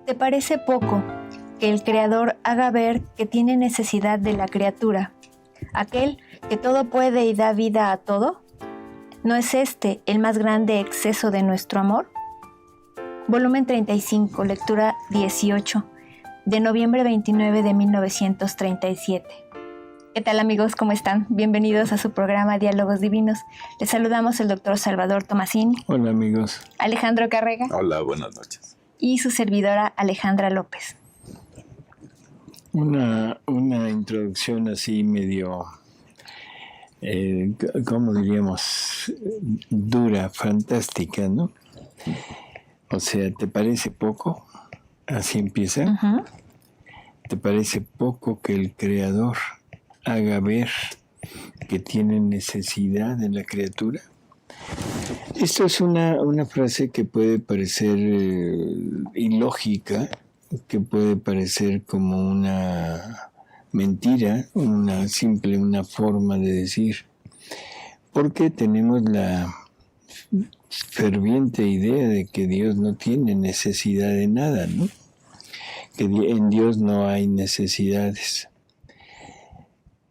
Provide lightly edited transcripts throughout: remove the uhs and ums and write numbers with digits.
¿Te parece poco que el Creador haga ver que tiene necesidad de la criatura, aquel que todo puede y da vida a todo? ¿No es este el más grande exceso de nuestro amor? Volumen 35, lectura 18, de noviembre 29 de 1937. ¿Qué tal, amigos? ¿Cómo están? Bienvenidos a su programa Diálogos Divinos. Les saludamos el doctor Salvador Tomasini. Hola, amigos. Alejandro Carrega. Hola, buenas noches. Y su servidora Alejandra López. Una introducción así medio, ¿cómo diríamos? Dura, fantástica, ¿no? O sea, ¿te parece poco? Así empieza. Uh-huh. ¿Te parece poco que el Creador haga ver que tiene necesidad de la criatura? Esto es una frase que puede parecer ilógica, que puede parecer como una mentira, una forma de decir, porque tenemos la ferviente idea de que Dios no tiene necesidad de nada, ¿no? Que en Dios no hay necesidades.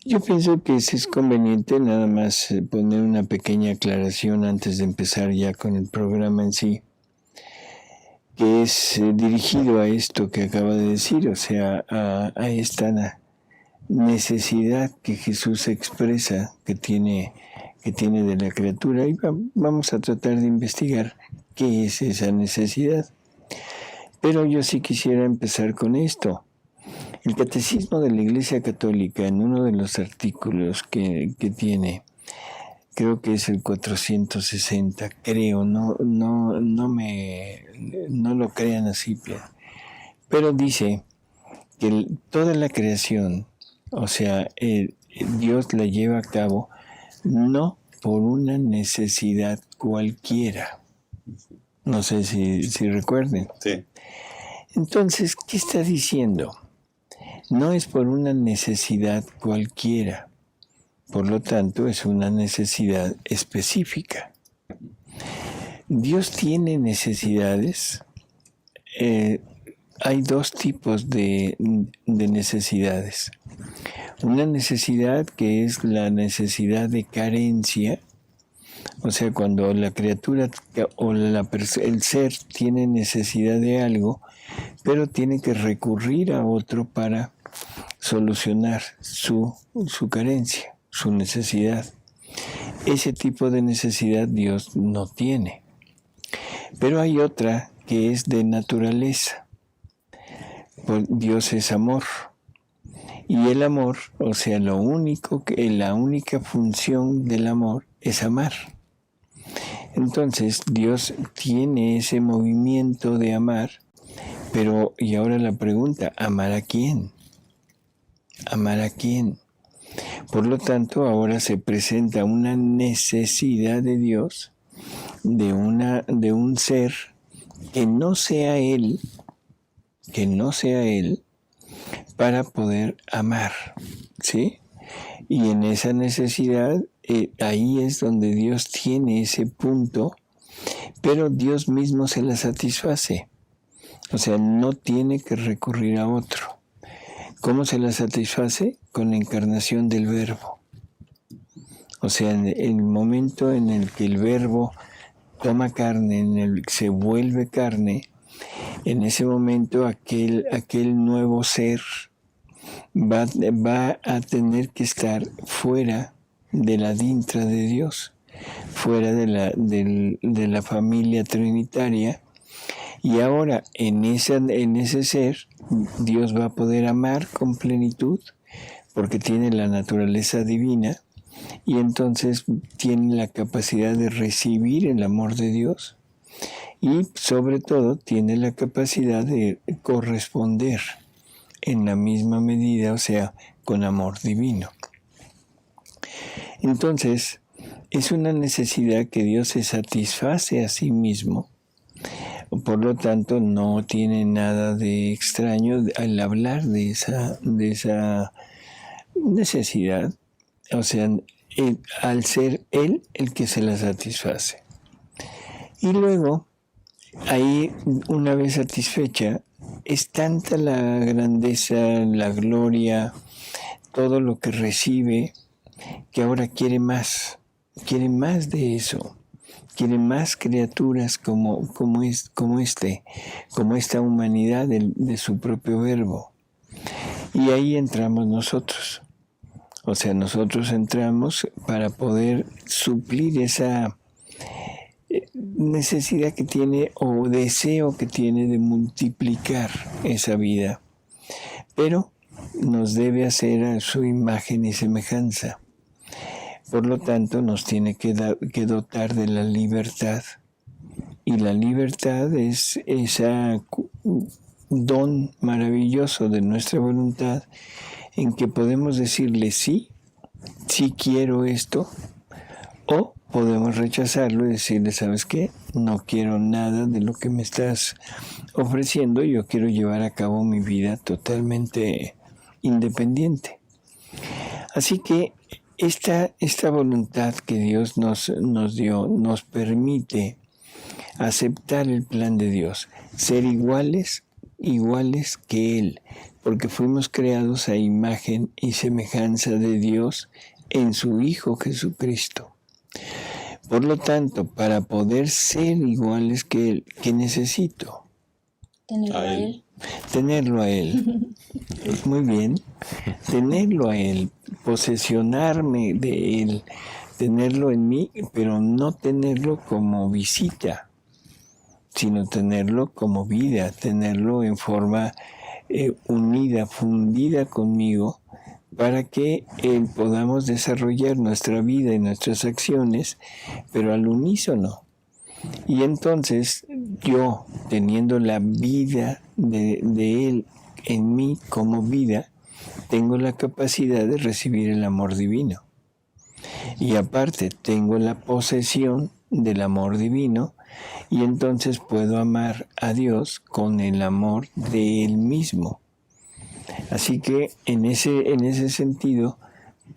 Yo pienso que es conveniente nada más poner una pequeña aclaración antes de empezar ya con el programa en sí, que es dirigido a esto que acaba de decir, o sea, a esta necesidad que Jesús expresa que tiene de la criatura, y vamos a tratar de investigar qué es esa necesidad. Pero yo sí quisiera empezar con esto. El Catecismo de la Iglesia Católica, en uno de los artículos que tiene, creo que es el 460, creo, no lo crean así, pero dice que toda la creación, o sea, Dios la lleva a cabo no por una necesidad cualquiera. No sé si recuerden. Sí. Entonces, ¿qué está diciendo? No es por una necesidad cualquiera, por lo tanto es una necesidad específica. Dios tiene necesidades. Hay dos tipos de necesidades. Una necesidad que es la necesidad de carencia, o sea, cuando la criatura o el ser tiene necesidad de algo, pero tiene que recurrir a otro para solucionar su carencia, su necesidad. Ese tipo de necesidad Dios no tiene. Pero hay otra que es de naturaleza. Dios es amor. Y el amor, o sea, la única función del amor es amar. Entonces, Dios tiene ese movimiento de amar, pero, y ahora la pregunta, ¿amar a quién? ¿Amar a quién? Por lo tanto, ahora se presenta una necesidad de Dios, de un ser que no sea Él, para poder amar, ¿sí? Y en esa necesidad, ahí es donde Dios tiene ese punto, pero Dios mismo se la satisface. O sea, no tiene que recurrir a otro. ¿Cómo se la satisface? Con la encarnación del Verbo. O sea, en el momento en el que el Verbo toma carne, en el que se vuelve carne, en ese momento aquel nuevo ser va a tener que estar fuera de la dintra de Dios, fuera de la familia trinitaria, y ahora en ese ser Dios va a poder amar con plenitud porque tiene la naturaleza divina y entonces tiene la capacidad de recibir el amor de Dios y sobre todo tiene la capacidad de corresponder en la misma medida, o sea, con amor divino. Entonces, es una necesidad que Dios se satisface a sí mismo. Por lo tanto, no tiene nada de extraño al hablar de esa necesidad, o sea, al ser Él el que se la satisface. Y luego, ahí, una vez satisfecha, es tanta la grandeza, la gloria, todo lo que recibe, que ahora quiere más de eso, quiere más criaturas como esta humanidad de su propio verbo. Y ahí entramos nosotros. O sea, nosotros entramos para poder suplir esa necesidad que tiene o deseo que tiene de multiplicar esa vida. Pero nos debe hacer a su imagen y semejanza. Por lo tanto, nos tiene que dotar de la libertad. Y la libertad es ese don maravilloso de nuestra voluntad en que podemos decirle sí quiero esto, o podemos rechazarlo y decirle, ¿sabes qué? No quiero nada de lo que me estás ofreciendo, yo quiero llevar a cabo mi vida totalmente independiente. Así que esta voluntad que Dios nos dio nos permite aceptar el plan de Dios, ser iguales que Él, porque fuimos creados a imagen y semejanza de Dios en su Hijo Jesucristo. Por lo tanto, para poder ser iguales que Él, ¿qué necesito? Tenerlo a Él. Muy bien. Tenerlo a Él, posesionarme de Él, tenerlo en mí, pero no tenerlo como visita, sino tenerlo como vida, tenerlo en forma unida, fundida conmigo, para que podamos desarrollar nuestra vida y nuestras acciones, pero al unísono. Y entonces yo, teniendo la vida de Él en mí como vida, tengo la capacidad de recibir el amor divino. Y aparte tengo la posesión del amor divino, y entonces puedo amar a Dios con el amor de Él mismo. Así que en ese sentido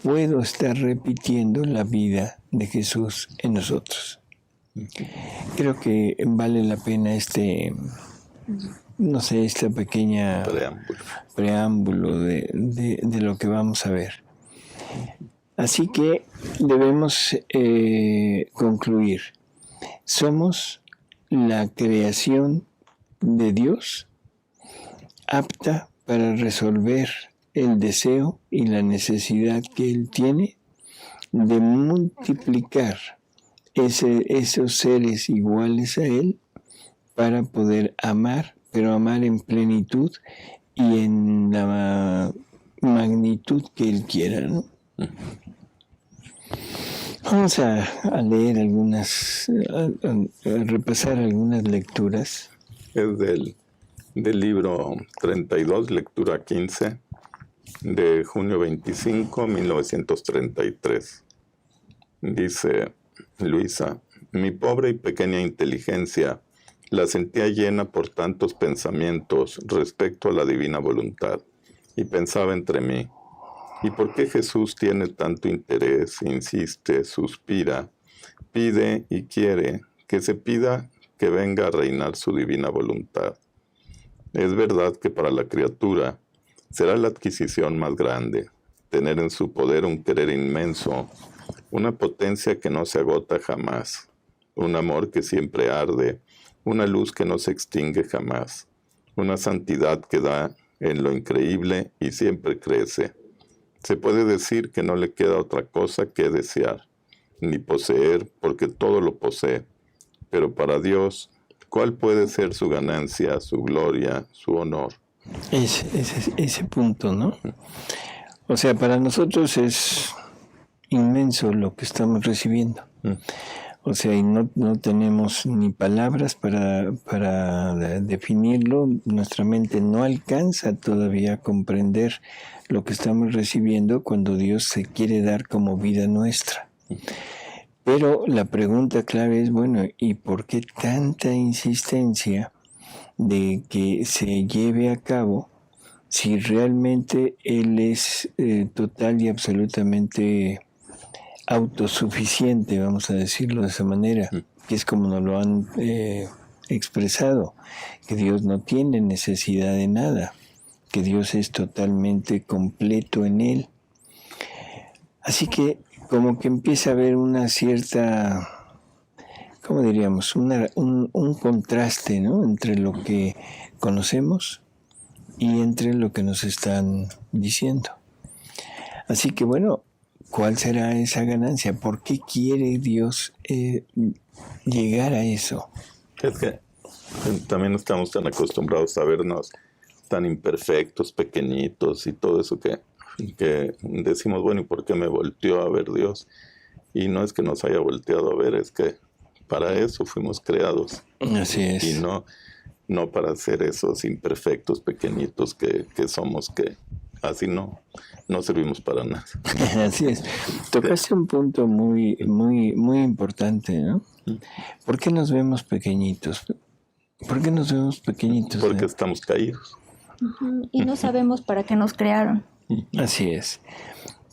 puedo estar repitiendo la vida de Jesús en nosotros. Creo que vale la pena este pequeña preámbulo de lo que vamos a ver. Así que debemos concluir. Somos la creación de Dios apta para resolver el deseo y la necesidad que Él tiene de multiplicar esos seres iguales a Él para poder amar, pero amar en plenitud y en la magnitud que Él quiera, ¿no? Vamos a leer a repasar algunas lecturas. Es del libro 32, lectura 15, de junio 25, 1933. Dice Luisa: mi pobre y pequeña inteligencia la sentía llena por tantos pensamientos respecto a la divina voluntad, y pensaba entre mí: ¿y por qué Jesús tiene tanto interés, insiste, suspira, pide y quiere que se pida que venga a reinar su divina voluntad? Es verdad que para la criatura será la adquisición más grande, tener en su poder un querer inmenso, una potencia que no se agota jamás, un amor que siempre arde, una luz que no se extingue jamás, una santidad que da en lo increíble y siempre crece. Se puede decir que no le queda otra cosa que desear, ni poseer, porque todo lo posee. Pero para Dios, ¿cuál puede ser su ganancia, su gloria, su honor? Ese punto, ¿no? O sea, para nosotros es inmenso lo que estamos recibiendo. O sea, y no tenemos ni palabras para definirlo. Nuestra mente no alcanza todavía a comprender lo que estamos recibiendo cuando Dios se quiere dar como vida nuestra. Pero la pregunta clave es, bueno, ¿y por qué tanta insistencia de que se lleve a cabo si realmente Él es total y absolutamente autosuficiente, vamos a decirlo de esa manera, que es como nos lo han expresado, que Dios no tiene necesidad de nada, que Dios es totalmente completo en Él. Así que como que empieza a haber una cierta, ¿cómo diríamos? Un contraste, ¿no? Entre lo que conocemos y entre lo que nos están diciendo. Así que bueno, ¿cuál será esa ganancia? ¿Por qué quiere Dios llegar a eso? Es que también estamos tan acostumbrados a vernos tan imperfectos, pequeñitos y todo eso que decimos, bueno, ¿y por qué me volteó a ver Dios? Y no es que nos haya volteado a ver, es que para eso fuimos creados. Así es. Y no para ser esos imperfectos, pequeñitos que somos, que así no servimos para nada. Así es. Tocaste un punto muy, muy, muy importante, ¿no? ¿Por qué nos vemos pequeñitos? ¿Por qué nos vemos pequeñitos? Porque estamos caídos. Y no sabemos para qué nos crearon. Así es.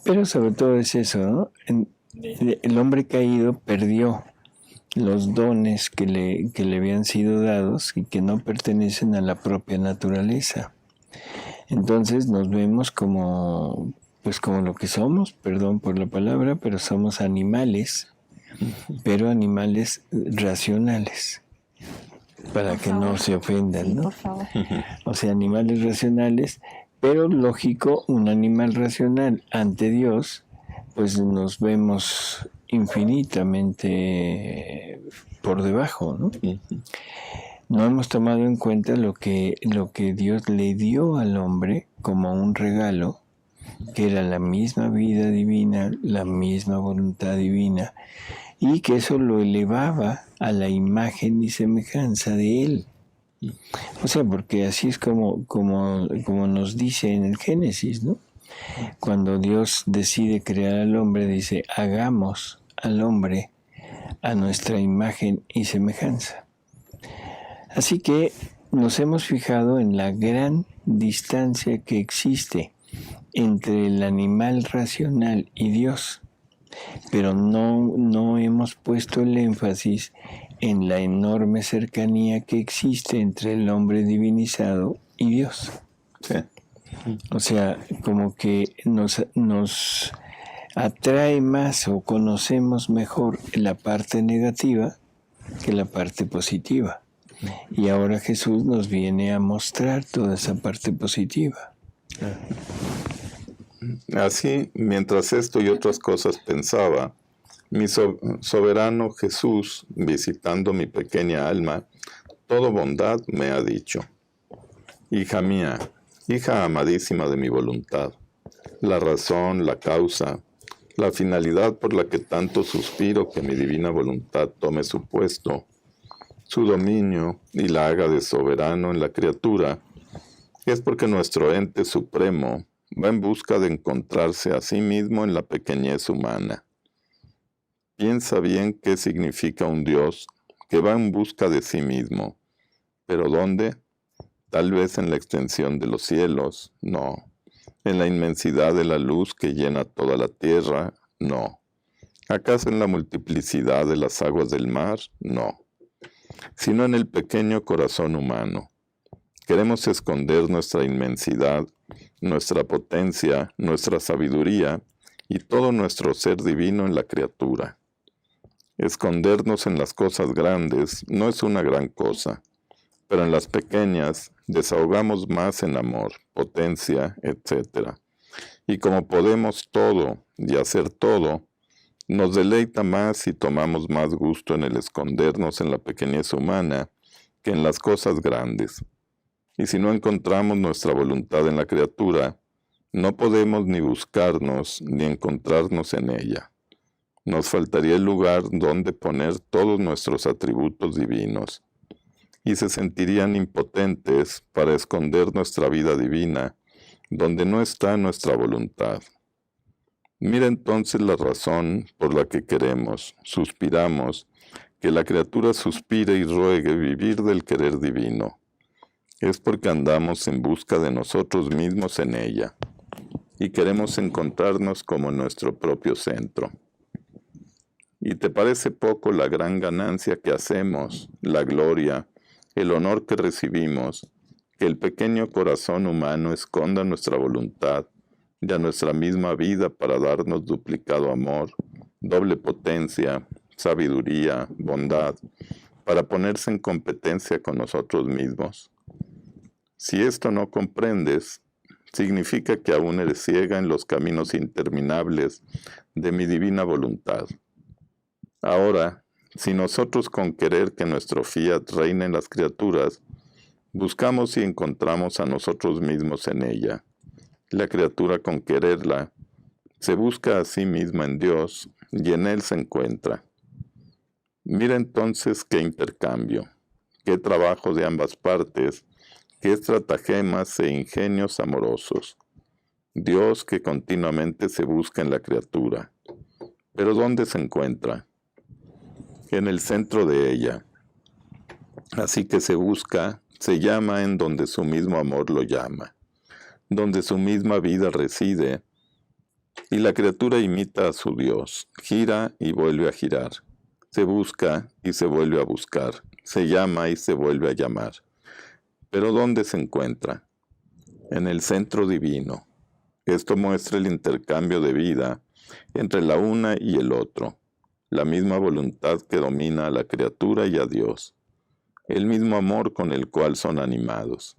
Pero sobre todo es eso, ¿no? El hombre caído perdió los dones que le habían sido dados y que no pertenecen a la propia naturaleza. Entonces nos vemos como lo que somos, perdón por la palabra, pero somos animales, pero animales racionales, para que no se ofendan, Sí, ¿no? por favor. O sea, animales racionales, pero lógico, un animal racional ante Dios, pues nos vemos infinitamente por debajo, ¿no? No hemos tomado en cuenta lo que Dios le dio al hombre como un regalo, que era la misma vida divina, la misma voluntad divina, y que eso lo elevaba a la imagen y semejanza de Él. O sea, porque así es como nos dice en el Génesis, ¿no? Cuando Dios decide crear al hombre, dice, hagamos al hombre a nuestra imagen y semejanza. Así que nos hemos fijado en la gran distancia que existe entre el animal racional y Dios, pero no hemos puesto el énfasis en la enorme cercanía que existe entre el hombre divinizado y Dios. Sí. O sea, como que nos atrae más o conocemos mejor la parte negativa que la parte positiva. Y ahora Jesús nos viene a mostrar toda esa parte positiva. Así, mientras esto y otras cosas pensaba, mi soberano Jesús, visitando mi pequeña alma, toda bondad me ha dicho: hija mía, hija amadísima de mi voluntad, la razón, la causa, la finalidad por la que tanto suspiro que mi divina voluntad tome su puesto, su dominio y la haga de soberano en la criatura, es porque nuestro ente supremo va en busca de encontrarse a sí mismo en la pequeñez humana. Piensa bien qué significa un Dios que va en busca de sí mismo. ¿Pero dónde? Tal vez en la extensión de los cielos, no. En la inmensidad de la luz que llena toda la tierra, no. ¿Acaso en la multiplicidad de las aguas del mar? No. Sino en el pequeño corazón humano. Queremos esconder nuestra inmensidad, nuestra potencia, nuestra sabiduría y todo nuestro ser divino en la criatura. Escondernos en las cosas grandes no es una gran cosa, pero en las pequeñas desahogamos más en amor, potencia, etc. Y como podemos todo y hacer todo, nos deleita más y tomamos más gusto en el escondernos en la pequeñez humana que en las cosas grandes. Y si no encontramos nuestra voluntad en la criatura, no podemos ni buscarnos ni encontrarnos en ella. Nos faltaría el lugar donde poner todos nuestros atributos divinos, y se sentirían impotentes para esconder nuestra vida divina, donde no está nuestra voluntad. Mira entonces la razón por la que queremos, suspiramos, que la criatura suspire y ruegue vivir del querer divino. Es porque andamos en busca de nosotros mismos en ella, y queremos encontrarnos como nuestro propio centro. ¿Y te parece poco la gran ganancia que hacemos, la gloria, el honor que recibimos, que el pequeño corazón humano esconda nuestra voluntad y a nuestra misma vida para darnos duplicado amor, doble potencia, sabiduría, bondad, para ponerse en competencia con nosotros mismos. Si esto no comprendes, significa que aún eres ciega en los caminos interminables de mi divina voluntad. Ahora, si nosotros con querer que nuestro fiat reine en las criaturas, buscamos y encontramos a nosotros mismos en ella, la criatura con quererla se busca a sí misma en Dios y en Él se encuentra. Mira entonces qué intercambio, qué trabajo de ambas partes, qué estratagemas e ingenios amorosos. Dios que continuamente se busca en la criatura. ¿Pero dónde se encuentra? En el centro de ella. Así que se busca, se llama en donde su mismo amor lo llama, donde su misma vida reside, y la criatura imita a su Dios, gira y vuelve a girar. Se busca y se vuelve a buscar, se llama y se vuelve a llamar. ¿Pero dónde se encuentra? En el centro divino. Esto muestra el intercambio de vida entre la una y el otro, la misma voluntad que domina a la criatura y a Dios, el mismo amor con el cual son animados.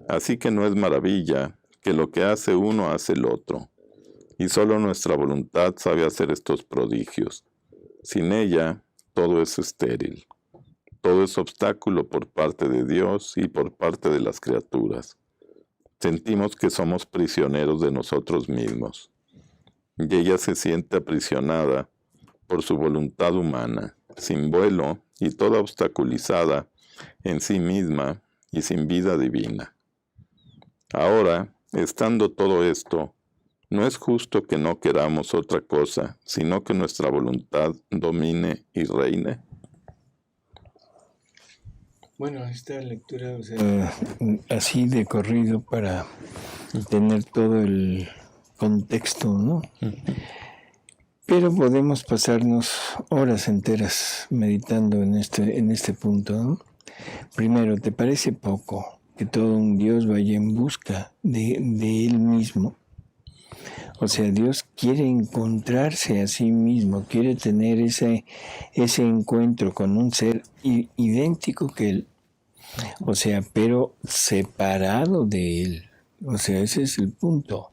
Así que no es maravilla que lo que hace uno hace el otro, y solo nuestra voluntad sabe hacer estos prodigios. Sin ella, todo es estéril. Todo es obstáculo por parte de Dios y por parte de las criaturas. Sentimos que somos prisioneros de nosotros mismos. Y ella se siente aprisionada por su voluntad humana, sin vuelo y toda obstaculizada en sí misma y sin vida divina. Ahora, estando todo esto, no es justo que no queramos otra cosa, sino que nuestra voluntad domine y reine. Bueno, esta lectura, así de corrido para tener todo el contexto, ¿no? Pero podemos pasarnos horas enteras meditando en este punto, ¿no? Primero, ¿te parece poco que todo un Dios vaya en busca de Él mismo? O sea, Dios quiere encontrarse a sí mismo, quiere tener ese encuentro con un ser idéntico que Él. O sea, pero separado de Él. O sea, ese es el punto.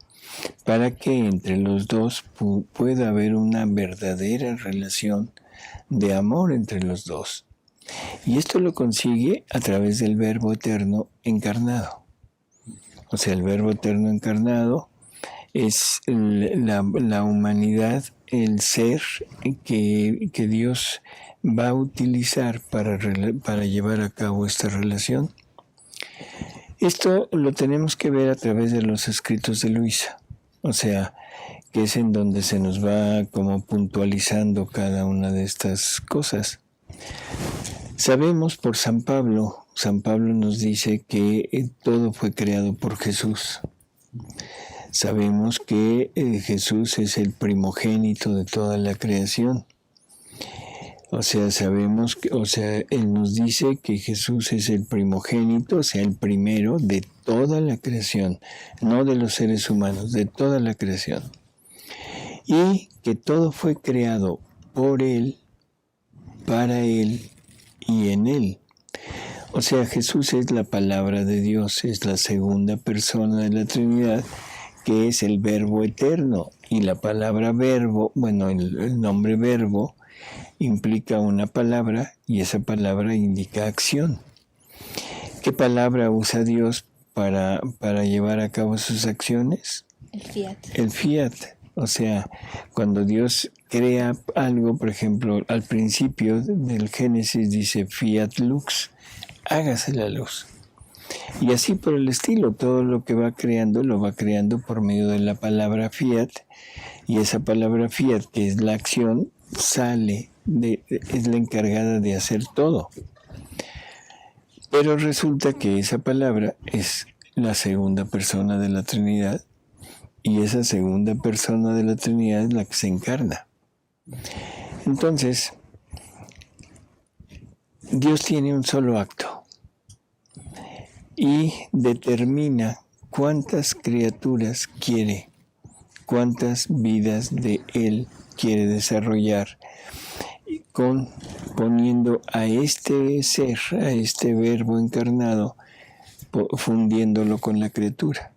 Para que entre los dos pueda haber una verdadera relación de amor entre los dos. Y esto lo consigue a través del Verbo Eterno encarnado. O sea, el Verbo Eterno encarnado es la humanidad, el ser que Dios va a utilizar para llevar a cabo esta relación. Esto lo tenemos que ver a través de los escritos de Luisa, o sea, que es en donde se nos va como puntualizando cada una de estas cosas. Sabemos por San Pablo nos dice que todo fue creado por Jesús. Sabemos que Jesús es el primogénito de toda la creación. O sea, Él nos dice que Jesús es el primogénito, o sea, el primero de toda la creación, no de los seres humanos, de toda la creación. Y que todo fue creado por Él, para Él y en Él. O sea, Jesús es la palabra de Dios, es la segunda persona de la Trinidad, que es el Verbo Eterno. Y la palabra verbo, el nombre verbo, implica una palabra y esa palabra indica acción. ¿Qué palabra usa Dios para llevar a cabo sus acciones? El fiat. El fiat. O sea, cuando Dios crea algo, por ejemplo, al principio del Génesis dice fiat lux, hágase la luz. Y así por el estilo, todo lo que va creando, lo va creando por medio de la palabra fiat, y esa palabra fiat, que es la acción, es la encargada de hacer todo. Pero resulta que esa palabra es la segunda persona de la Trinidad, y esa segunda persona de la Trinidad es la que se encarna. Entonces, Dios tiene un solo acto, y determina cuántas criaturas quiere, cuántas vidas de Él quiere desarrollar, poniendo a este ser, a este verbo encarnado, fundiéndolo con la criatura.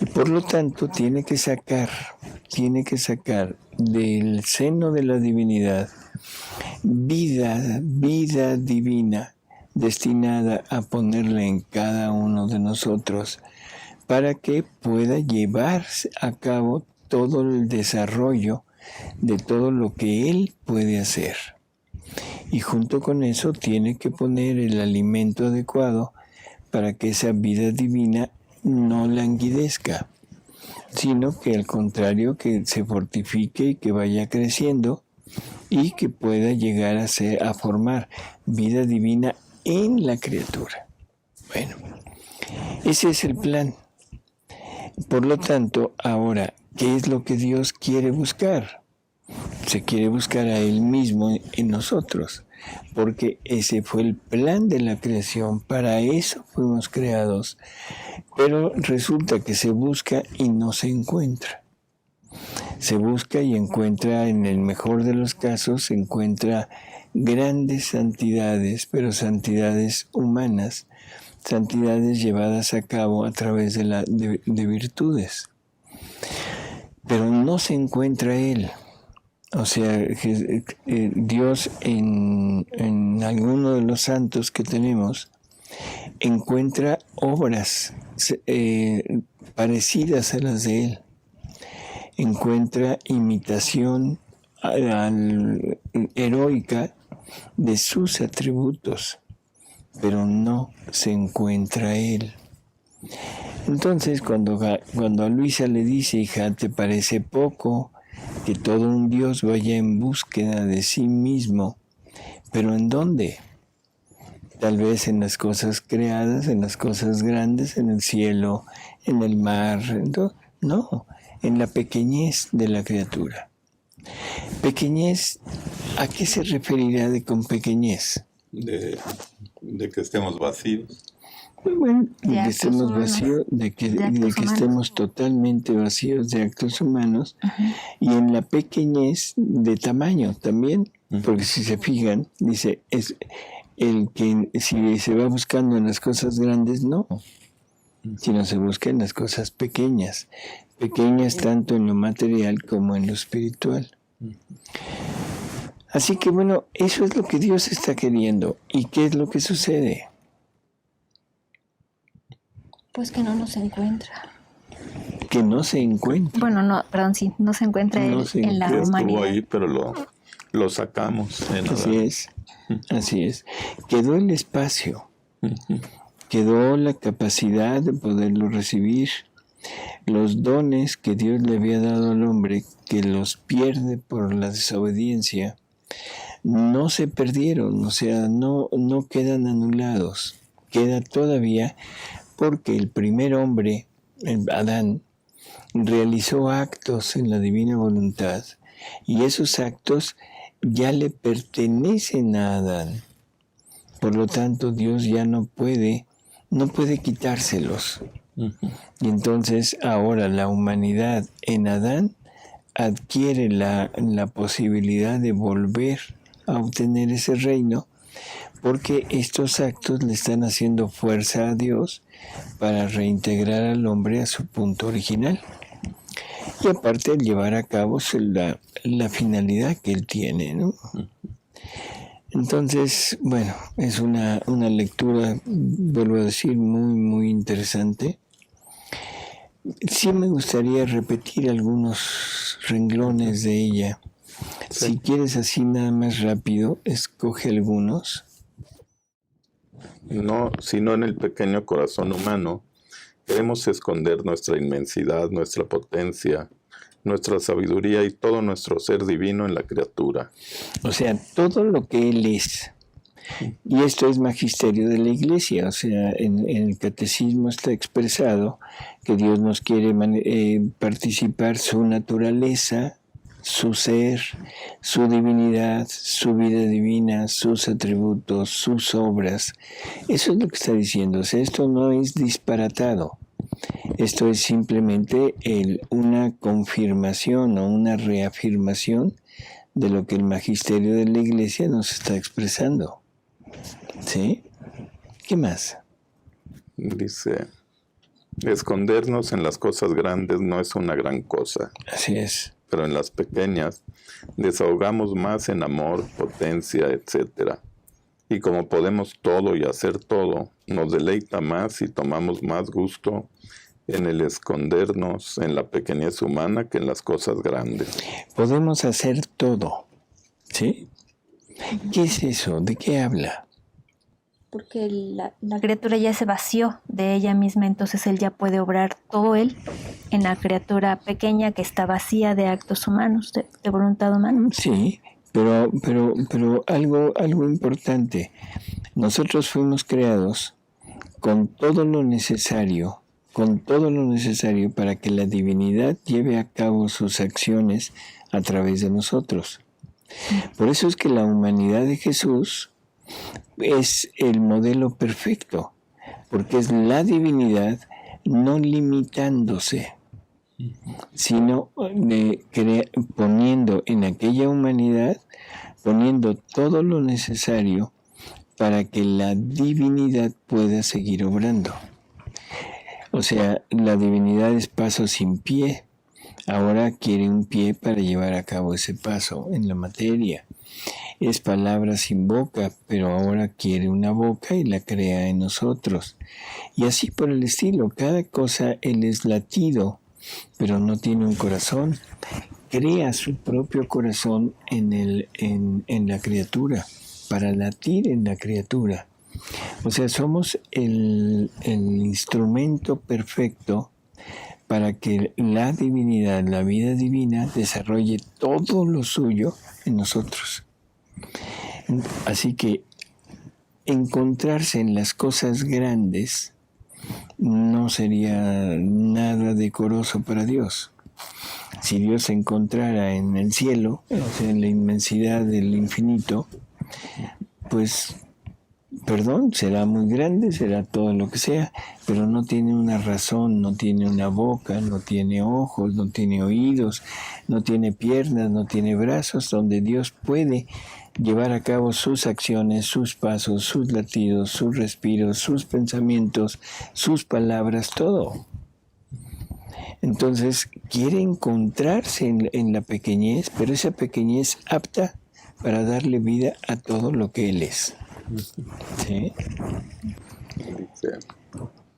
Y por lo tanto tiene que sacar del seno de la divinidad vida divina destinada a ponerla en cada uno de nosotros para que pueda llevar a cabo todo el desarrollo de todo lo que Él puede hacer. Y junto con eso tiene que poner el alimento adecuado para que esa vida divina no languidezca, sino que al contrario, que se fortifique y que vaya creciendo y que pueda llegar a formar vida divina en la criatura. Bueno, ese es el plan. Por lo tanto, ahora, ¿qué es lo que Dios quiere buscar? Se quiere buscar a Él mismo en nosotros, porque ese fue el plan de la creación, para eso fuimos creados. Pero resulta que se busca y no se encuentra. Se busca y encuentra, en el mejor de los casos, se encuentra grandes santidades, pero santidades humanas, santidades llevadas a cabo a través de virtudes. Pero no se encuentra Él. O sea, Dios en alguno de los santos que tenemos encuentra obras parecidas a las de Él. Encuentra imitación heroica de sus atributos, pero no se encuentra Él. Entonces, cuando a Luisa le dice, hija, ¿te parece poco que todo un Dios vaya en búsqueda de sí mismo? ¿Pero en dónde? Tal vez en las cosas creadas, en las cosas grandes, en el cielo, en el mar. No, en la pequeñez de la criatura. Pequeñez, ¿a qué se referirá con pequeñez? De que estemos vacíos. Bueno, de que estemos vacíos, de que estemos totalmente vacíos de actos humanos, y en la pequeñez de tamaño también, porque si se fijan, dice, es el que si se va buscando en las cosas grandes, no, sino se busca en las cosas pequeñas tanto en lo material como en lo espiritual. Así que bueno, eso es lo que Dios está queriendo. ¿Y qué es lo que sucede? Pues que no nos encuentra. Que no se encuentra. Bueno, no, perdón, sí, no se encuentra en la humanidad. Estuvo ahí, pero lo sacamos. Así es. Quedó el espacio. Quedó la capacidad de poderlo recibir. Los dones que Dios le había dado al hombre, que los pierde por la desobediencia, no se perdieron, o sea, no quedan anulados. Queda todavía porque el primer hombre, Adán, realizó actos en la divina voluntad, y esos actos ya le pertenecen a Adán. Por lo tanto, Dios ya no puede quitárselos. Y entonces ahora la humanidad en Adán adquiere la posibilidad de volver a obtener ese reino, porque estos actos le están haciendo fuerza a Dios para reintegrar al hombre a su punto original. Y aparte llevar a cabo la finalidad que él tiene, ¿no? Entonces, bueno, es una lectura, vuelvo a decir, muy, muy interesante. Sí me gustaría repetir algunos renglones de ella. Sí. Si quieres así nada más rápido, escoge algunos. No, sino en el pequeño corazón humano queremos esconder nuestra inmensidad, nuestra potencia, nuestra sabiduría y todo nuestro ser divino en la criatura. O sea, todo lo que Él es. Y esto es magisterio de la Iglesia, o sea, en el catecismo está expresado que Dios nos quiere participar su naturaleza su ser, su divinidad, su vida divina, sus atributos, sus obras. Eso es lo que está diciendo. O sea, esto no es disparatado. Esto es simplemente una confirmación o una reafirmación de lo que el magisterio de la Iglesia nos está expresando. ¿Sí? ¿Qué más? Dice, escondernos en las cosas grandes no es una gran cosa. Así es. Pero en las pequeñas desahogamos más en amor, potencia, etc. Y como podemos todo y hacer todo, nos deleita más y tomamos más gusto en el escondernos en la pequeñez humana que en las cosas grandes. Podemos hacer todo, ¿sí? ¿Qué es eso? ¿De qué habla? Porque la criatura ya se vació de ella misma, entonces él ya puede obrar todo él en la criatura pequeña que está vacía de actos humanos, de voluntad humana. Sí, pero algo importante. Nosotros fuimos creados con todo lo necesario para que la divinidad lleve a cabo sus acciones a través de nosotros. Por eso es que la humanidad de Jesús es el modelo perfecto, porque es la divinidad no limitándose, sino poniendo en aquella humanidad, poniendo todo lo necesario para que la divinidad pueda seguir obrando. O sea, la divinidad es paso sin pie, ahora quiere un pie para llevar a cabo ese paso en la materia. Es palabra sin boca, pero ahora quiere una boca y la crea en nosotros. Y así por el estilo, cada cosa él es latido, pero no tiene un corazón. Crea su propio corazón en la criatura, para latir en la criatura. O sea, somos el instrumento perfecto para que la divinidad, la vida divina, desarrolle todo lo suyo en nosotros. Así que encontrarse en las cosas grandes no sería nada decoroso para Dios. Si Dios se encontrara en el cielo, o sea, en la inmensidad del infinito, pues, perdón, será muy grande, será todo lo que sea, pero no tiene una razón, no tiene una boca, no tiene ojos, no tiene oídos, no tiene piernas, no tiene brazos, donde Dios puede llevar a cabo sus acciones, sus pasos, sus latidos, sus respiros, sus pensamientos, sus palabras, todo. Entonces, quiere encontrarse en la pequeñez, pero esa pequeñez apta para darle vida a todo lo que Él es. ¿Sí? Dice,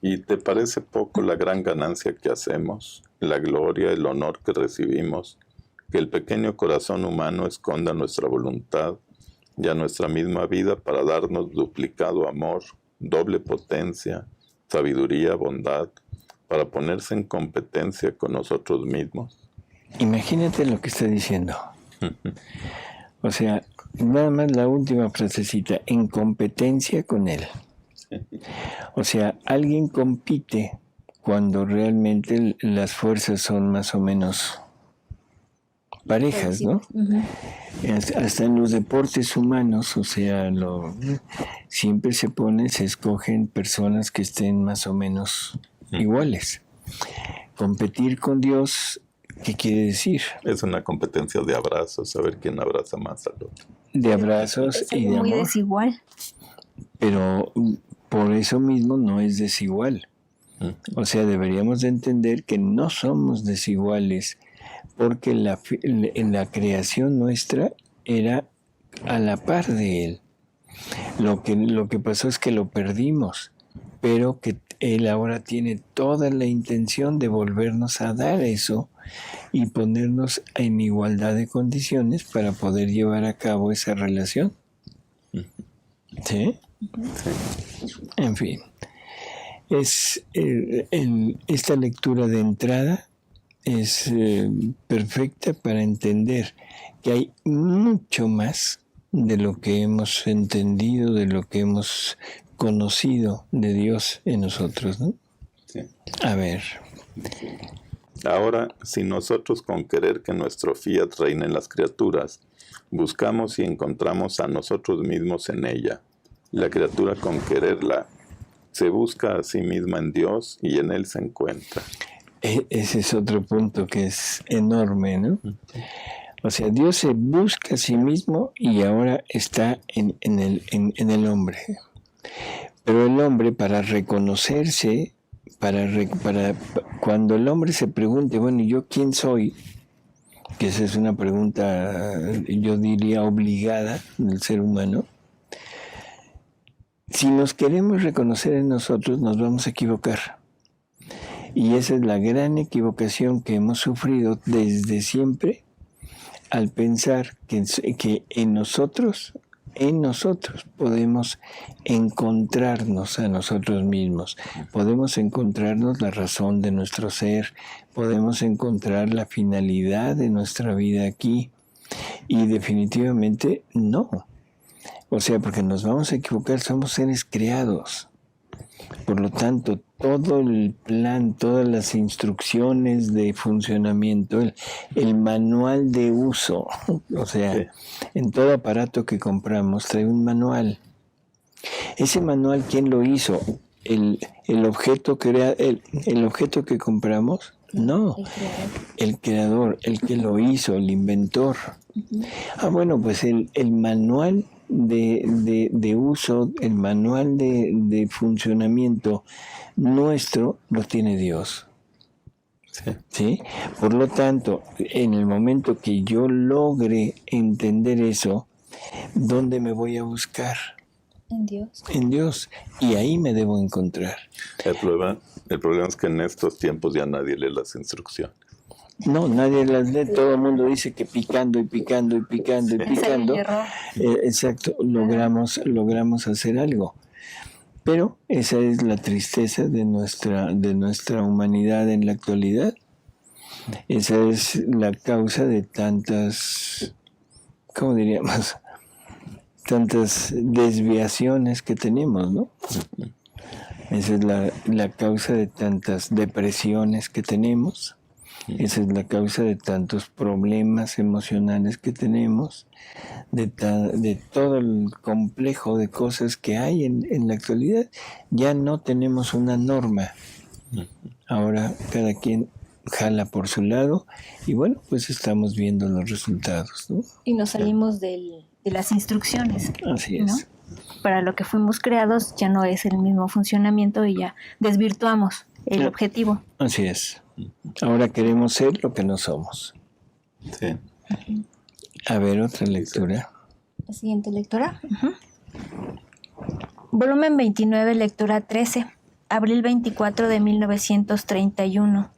¿y te parece poco la gran ganancia que hacemos, la gloria, el honor que recibimos, que el pequeño corazón humano esconda nuestra voluntad y a nuestra misma vida para darnos duplicado amor, doble potencia, sabiduría, bondad, para ponerse en competencia con nosotros mismos? Imagínate lo que está diciendo. O sea, nada más la última frasecita, en competencia con Él. O sea, alguien compite cuando realmente las fuerzas son más o menos parejas, ¿no? Uh-huh. Hasta en los deportes humanos, o sea, siempre se escogen personas que estén más o menos iguales. Competir con Dios, ¿qué quiere decir? Es una competencia de abrazos, saber quién abraza más al otro. De abrazos y de amor. Muy desigual. Pero por eso mismo no es desigual. O sea, deberíamos de entender que no somos desiguales, porque en la creación nuestra era a la par de Él. Lo que pasó es que lo perdimos, pero que Él ahora tiene toda la intención de volvernos a dar eso y ponernos en igualdad de condiciones para poder llevar a cabo esa relación. ¿Sí? En fin, esta lectura de entrada es perfecta para entender que hay mucho más de lo que hemos entendido, de lo que hemos conocido de Dios en nosotros, ¿no? Sí. A ver. Ahora, si nosotros con querer que nuestro fiat reine en las criaturas, buscamos y encontramos a nosotros mismos en ella, la criatura con quererla se busca a sí misma en Dios y en Él se encuentra. Ese es otro punto que es enorme, ¿no? O sea, Dios se busca a sí mismo y ahora está en el hombre. Pero el hombre, para reconocerse, para cuando el hombre se pregunte, bueno, ¿y yo quién soy? Que esa es una pregunta, yo diría, obligada del ser humano. Si nos queremos reconocer en nosotros, nos vamos a equivocar. Y esa es la gran equivocación que hemos sufrido desde siempre al pensar que en nosotros podemos encontrarnos a nosotros mismos, podemos encontrarnos la razón de nuestro ser, podemos encontrar la finalidad de nuestra vida aquí, y definitivamente no. O sea, porque nos vamos a equivocar, somos seres creados. Por lo tanto, todo el plan, todas las instrucciones de funcionamiento, el manual de uso, o sea, en todo aparato que compramos trae un manual. Ese manual, ¿quién lo hizo? ¿El objeto que compramos? No, el creador, el que lo hizo, el inventor. Bueno, pues el manual de uso, el manual de funcionamiento nuestro lo tiene Dios. ¿Sí? Por lo tanto, en el momento que yo logre entender eso, ¿dónde me voy a buscar? En Dios. En Dios. Y ahí me debo encontrar. El problema es que en estos tiempos ya nadie lee las instrucciones. No, nadie las lee, todo el mundo dice que picando y picando y picando y picando, exacto, logramos hacer algo. Pero esa es la tristeza de nuestra humanidad en la actualidad. Esa es la causa de tantas, ¿cómo diríamos? Tantas desviaciones que tenemos, ¿no? Esa es la causa de tantas depresiones que tenemos. Esa es la causa de tantos problemas emocionales que tenemos, de todo el complejo de cosas que hay en la actualidad. Ya no tenemos una norma. Ahora cada quien jala por su lado y bueno, pues estamos viendo los resultados, ¿no? Y nos salimos de las instrucciones. Así es. ¿No? Para lo que fuimos creados ya no es el mismo funcionamiento y ya desvirtuamos el objetivo. Así es. Ahora queremos ser lo que no somos. Sí. A ver, otra lectura. La siguiente lectura. Volumen 29, lectura 13. Abril 24 de 1931.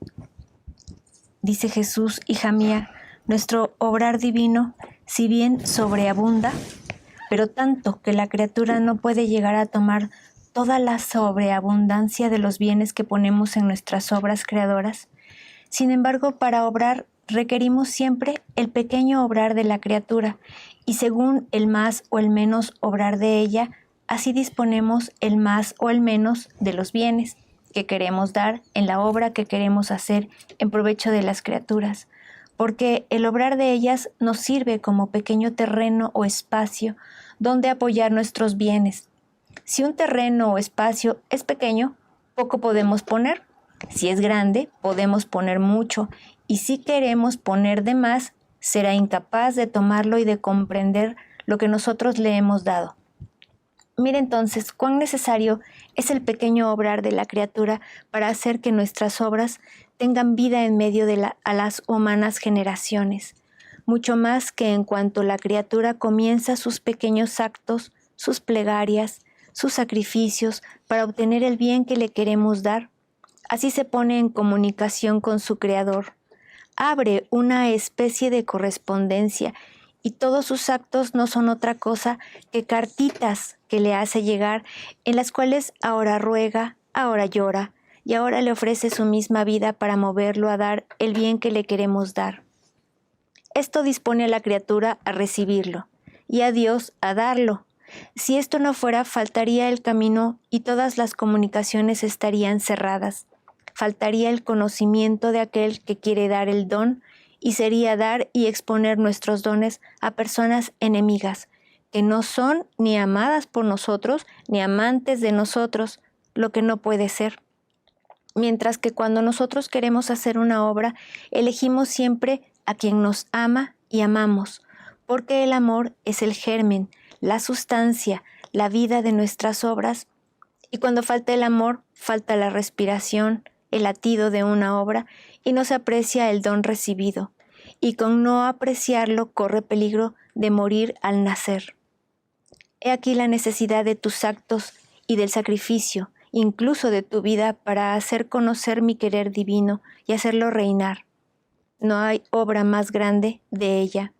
Dice Jesús, hija mía, nuestro obrar divino, si bien sobreabunda, pero tanto que la criatura no puede llegar a tomar toda la sobreabundancia de los bienes que ponemos en nuestras obras creadoras. Sin embargo, para obrar requerimos siempre el pequeño obrar de la criatura, y según el más o el menos obrar de ella, así disponemos el más o el menos de los bienes que queremos dar en la obra que queremos hacer en provecho de las criaturas, porque el obrar de ellas nos sirve como pequeño terreno o espacio donde apoyar nuestros bienes. Si un terreno o espacio es pequeño, poco podemos poner. Si es grande, podemos poner mucho, y si queremos poner de más, será incapaz de tomarlo y de comprender lo que nosotros le hemos dado. Mira entonces cuán necesario es el pequeño obrar de la criatura para hacer que nuestras obras tengan vida en medio de a las humanas generaciones, mucho más que en cuanto la criatura comienza sus pequeños actos, sus plegarias, sus sacrificios para obtener el bien que le queremos dar. Así se pone en comunicación con su Creador. Abre una especie de correspondencia y todos sus actos no son otra cosa que cartitas que le hace llegar, en las cuales ahora ruega, ahora llora y ahora le ofrece su misma vida para moverlo a dar el bien que le queremos dar. Esto dispone a la criatura a recibirlo y a Dios a darlo. Si esto no fuera, faltaría el camino y todas las comunicaciones estarían cerradas. faltaría el conocimiento de aquel que quiere dar el don, y sería dar y exponer nuestros dones a personas enemigas, que no son ni amadas por nosotros, ni amantes de nosotros, lo que no puede ser. Mientras que cuando nosotros queremos hacer una obra, elegimos siempre a quien nos ama y amamos, porque el amor es el germen, la sustancia, la vida de nuestras obras, y cuando falta el amor, falta la respiración, el latido de una obra, y no se aprecia el don recibido, y con no apreciarlo corre peligro de morir al nacer. He aquí la necesidad de tus actos y del sacrificio, incluso de tu vida, para hacer conocer mi querer divino y hacerlo reinar. No hay obra más grande de ella,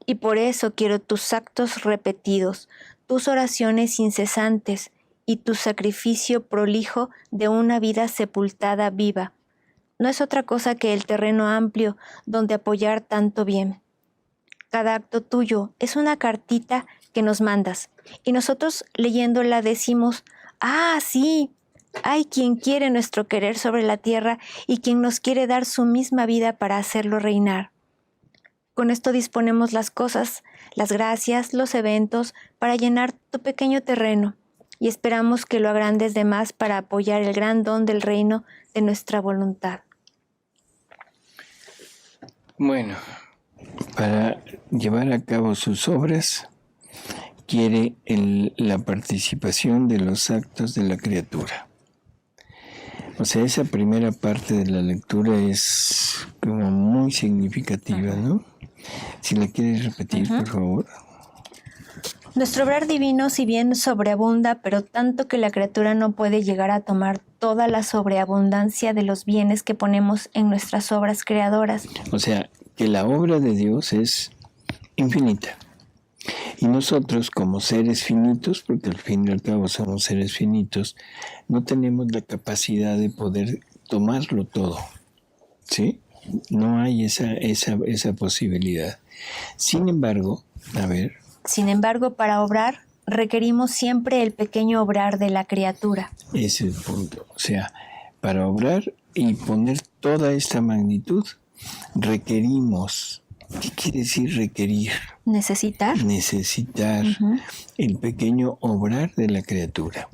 y por eso quiero tus actos repetidos, tus oraciones incesantes y tu sacrificio prolijo de una vida sepultada viva. No es otra cosa que el terreno amplio donde apoyar tanto bien. Cada acto tuyo es una cartita que nos mandas, y nosotros leyéndola decimos: ¡ah, sí! Hay quien quiere nuestro querer sobre la tierra y quien nos quiere dar su misma vida para hacerlo reinar. Con esto disponemos las cosas, las gracias, los eventos, para llenar tu pequeño terreno, y esperamos que lo agrandes de más para apoyar el gran don del reino de nuestra voluntad. Bueno, para llevar a cabo sus obras, quiere la participación de los actos de la criatura. O sea, esa primera parte de la lectura es como muy significativa, ¿no? Si la quieres repetir, por favor. Nuestro obrar divino, si bien sobreabunda, pero tanto que la criatura no puede llegar a tomar toda la sobreabundancia de los bienes que ponemos en nuestras obras creadoras. O sea, que la obra de Dios es infinita. Y nosotros, como seres finitos, porque al fin y al cabo somos seres finitos, no tenemos la capacidad de poder tomarlo todo, ¿sí? No hay esa posibilidad. Sin embargo, para obrar, requerimos siempre el pequeño obrar de la criatura. Ese es el punto. O sea, para obrar y poner toda esta magnitud, requerimos. ¿Qué quiere decir requerir? Necesitar. Necesitar el pequeño obrar de la criatura.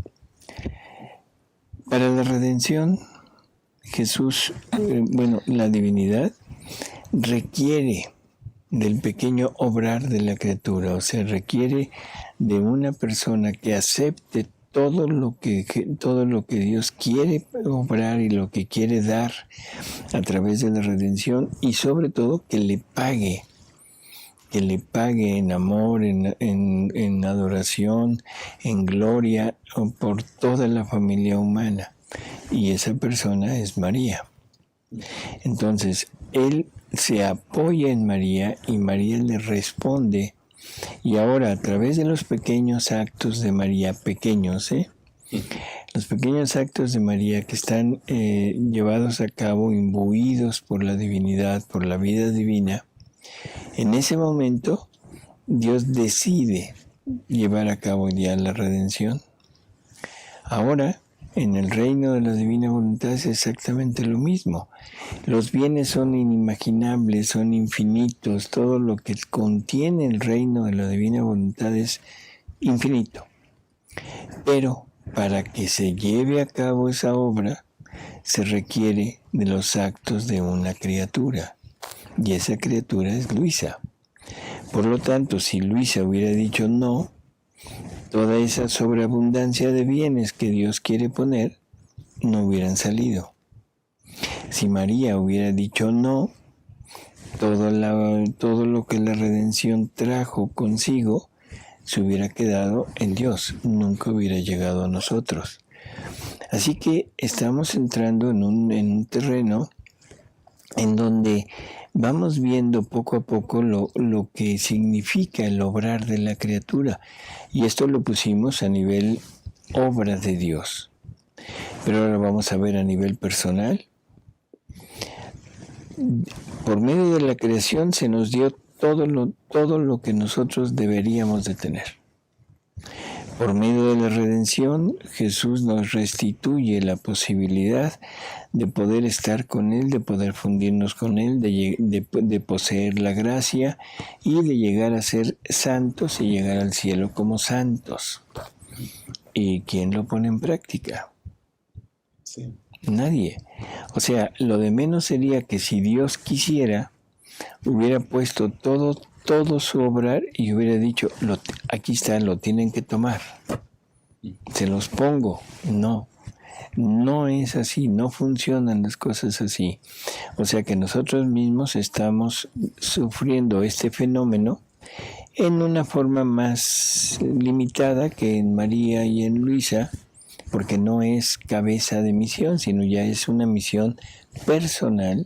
Para la redención, Jesús, la divinidad, requiere del pequeño obrar de la criatura, o sea, requiere de una persona que acepte todo lo que Dios quiere obrar y lo que quiere dar a través de la redención, y sobre todo que le pague en amor, en adoración, en gloria por toda la familia humana. Y esa persona es María. Entonces, él se apoya en María y María le responde. Y ahora, a través de los pequeños actos de María, los pequeños actos de María que están llevados a cabo, imbuidos por la divinidad, por la vida divina, en ese momento Dios decide llevar a cabo ya la redención. Ahora, en el reino de la divina voluntad es exactamente lo mismo. Los bienes son inimaginables, son infinitos. Todo lo que contiene el reino de la divina voluntad es infinito. Pero para que se lleve a cabo esa obra, se requiere de los actos de una criatura. Y esa criatura es Luisa. Por lo tanto, si Luisa hubiera dicho no, toda esa sobreabundancia de bienes que Dios quiere poner no hubieran salido. Si María hubiera dicho no, todo lo que la redención trajo consigo se hubiera quedado en Dios, nunca hubiera llegado a nosotros. Así que estamos entrando en un terreno en donde vamos viendo poco a poco lo que significa el obrar de la criatura. Y esto lo pusimos a nivel obra de Dios. Pero ahora vamos a ver a nivel personal. Por medio de la creación se nos dio todo lo que nosotros deberíamos de tener. Por medio de la redención, Jesús nos restituye la posibilidad de poder estar con Él, de poder fundirnos con Él, de poseer la gracia y de llegar a ser santos y llegar al cielo como santos. ¿Y quién lo pone en práctica? Sí. Nadie. O sea, lo de menos sería que si Dios quisiera, hubiera puesto todo su obrar y hubiera dicho, aquí está, lo tienen que tomar. Se los pongo. No es así, no funcionan las cosas así. O sea que nosotros mismos estamos sufriendo este fenómeno en una forma más limitada que en María y en Luisa, porque no es cabeza de misión, sino ya es una misión personal,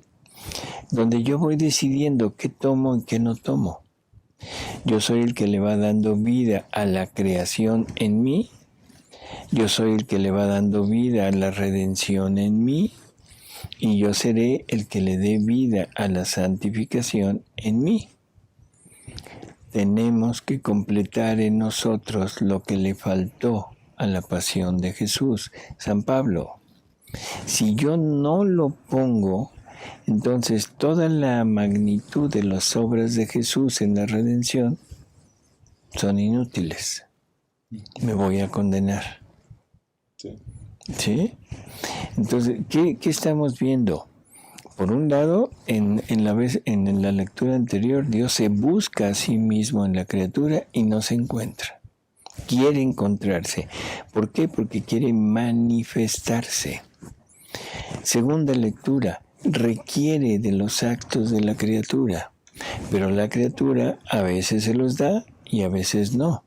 donde yo voy decidiendo qué tomo y qué no tomo. Yo soy el que le va dando vida a la creación en mí, yo soy el que le va dando vida a la redención en mí, y yo seré el que le dé vida a la santificación en mí. Tenemos que completar en nosotros lo que le faltó a la pasión de Jesús. San Pablo, si yo no lo pongo, entonces toda la magnitud de las obras de Jesús en la redención son inútiles. Me voy a condenar. ¿Sí? Entonces, ¿qué estamos viendo? Por un lado, en la lectura anterior, Dios se busca a sí mismo en la criatura y no se encuentra. Quiere encontrarse. ¿Por qué? Porque quiere manifestarse. Segunda lectura, requiere de los actos de la criatura, pero la criatura a veces se los da y a veces no.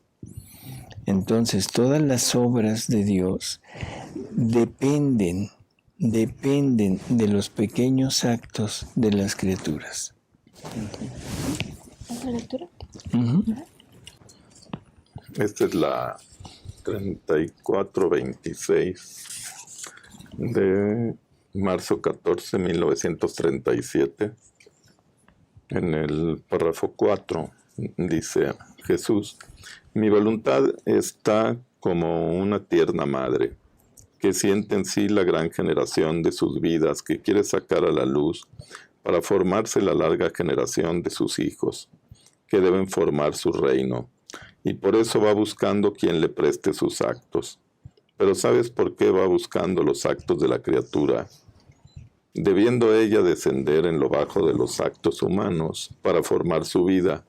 Entonces, todas las obras de Dios dependen de los pequeños actos de las criaturas. ¿Otra lectura? Uh-huh. Esta es la 3426 de marzo 14, 1937. En el párrafo 4 dice Jesús: mi voluntad está como una tierna madre, que siente en sí la gran generación de sus vidas que quiere sacar a la luz para formarse la larga generación de sus hijos, que deben formar su reino, y por eso va buscando quien le preste sus actos. Pero ¿sabes por qué va buscando los actos de la criatura? Debiendo ella descender en lo bajo de los actos humanos para formar su vida,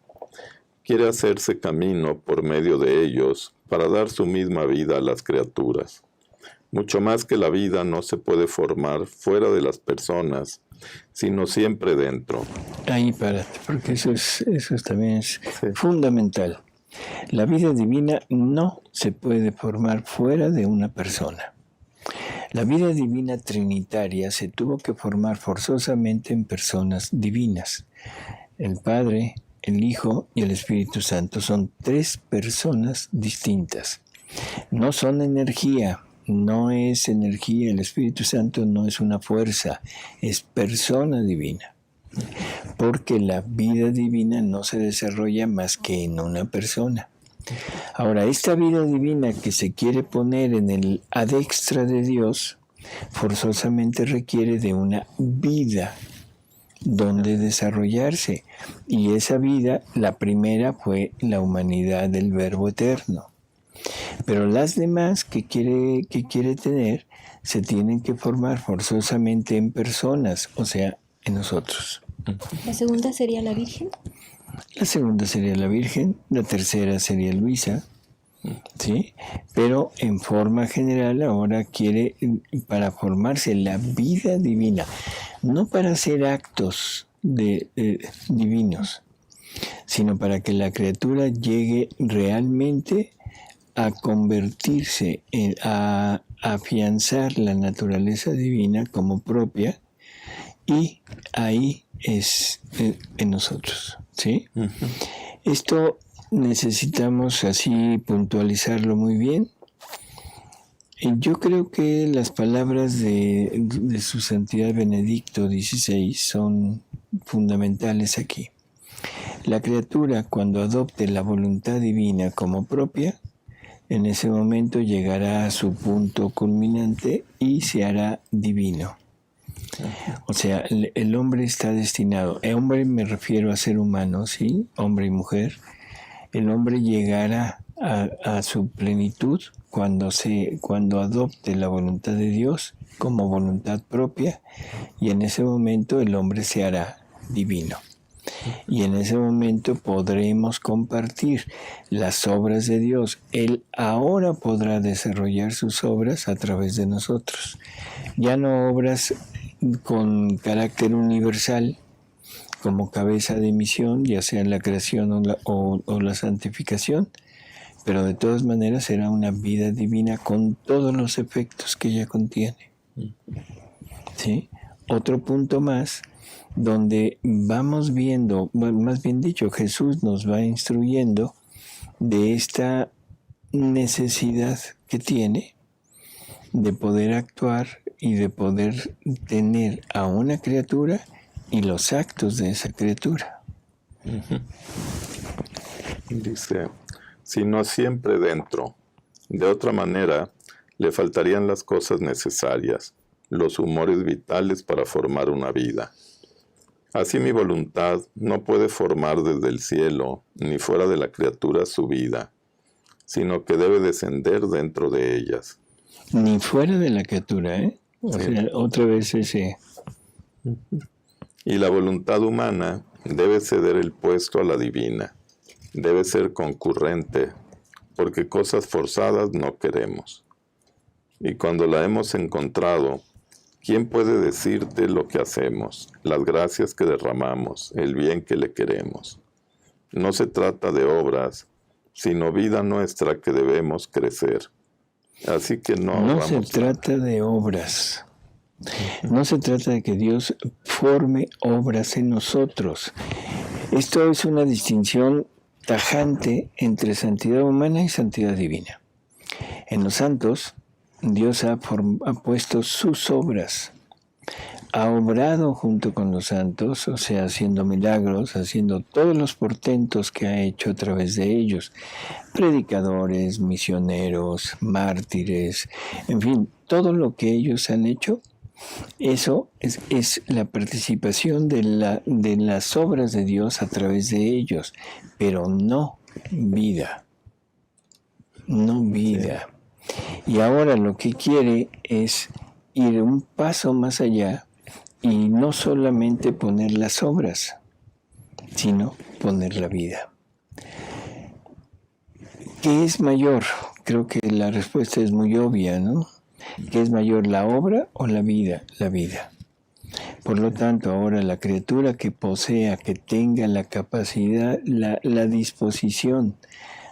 quiere hacerse camino por medio de ellos para dar su misma vida a las criaturas. Mucho más que la vida no se puede formar fuera de las personas, sino siempre dentro. Ahí párate, porque eso también es fundamental. La vida divina no se puede formar fuera de una persona. La vida divina trinitaria se tuvo que formar forzosamente en personas divinas. El Padre, el Hijo y el Espíritu Santo son tres personas distintas. No son energía, no es energía. El Espíritu Santo no es una fuerza, es persona divina. Porque la vida divina no se desarrolla más que en una persona. Ahora, esta vida divina que se quiere poner en el adextra de Dios, forzosamente requiere de una vida donde desarrollarse. Y esa vida, la primera fue la humanidad del Verbo Eterno. Pero las demás que quiere tener, se tienen que formar forzosamente en personas, o sea, en nosotros. ¿La segunda sería la Virgen? La segunda sería la Virgen, la tercera sería Luisa, ¿sí? Pero en forma general ahora quiere, para formarse la vida divina, no para hacer actos divinos, sino para que la criatura llegue realmente a convertirse, a afianzar la naturaleza divina como propia, y ahí es en nosotros, ¿sí? Uh-huh. Esto necesitamos así puntualizarlo muy bien. Yo creo que las palabras de su santidad Benedicto XVI son fundamentales aquí. La criatura, cuando adopte la voluntad divina como propia, En ese momento llegará a su punto culminante y se hará divino. O sea, el hombre está destinado, el hombre me refiero a ser humano, ¿sí? Hombre y mujer. El hombre llegará a su plenitud cuando adopte la voluntad de Dios como voluntad propia, y en ese momento el hombre se hará divino. Y en ese momento podremos compartir las obras de Dios. Él ahora podrá desarrollar sus obras a través de nosotros. Ya no obras con carácter universal, como cabeza de misión, ya sea la creación o la santificación, pero de todas maneras será una vida divina con todos los efectos que ella contiene. ¿Sí? Otro punto más, donde vamos viendo, bueno, más bien dicho, Jesús nos va instruyendo de esta necesidad que tiene de poder actuar y de poder tener a una criatura y los actos de esa criatura. Dice, sino siempre dentro. De otra manera, le faltarían las cosas necesarias, los humores vitales para formar una vida. Así mi voluntad no puede formar desde el cielo, ni fuera de la criatura su vida, sino que debe descender dentro de ellas. Ni fuera de la criatura, ¿eh? O sea, otra vez ese... Y la voluntad humana debe ceder el puesto a la divina, debe ser concurrente, porque cosas forzadas no queremos. Y cuando la hemos encontrado, ¿quién puede decirte lo que hacemos, las gracias que derramamos, el bien que le queremos? No se trata de obras, sino vida nuestra que debemos crecer. Así que no se trata de obras. No se trata de que Dios forme obras en nosotros. Esto es una distinción tajante entre santidad humana y santidad divina. En los santos, Dios ha puesto sus obras, ha obrado junto con los santos, o sea, haciendo milagros, haciendo todos los portentos que ha hecho a través de ellos, predicadores, misioneros, mártires, en fin, todo lo que ellos han hecho, eso es la participación de las obras de Dios a través de ellos, pero no vida, no vida. Y ahora lo que quiere es ir un paso más allá y no solamente poner las obras, sino poner la vida. ¿Qué es mayor? Creo que la respuesta es muy obvia, ¿no? ¿Qué es mayor, la obra o la vida? La vida. Por lo tanto, ahora la criatura que posea, que tenga la capacidad, la disposición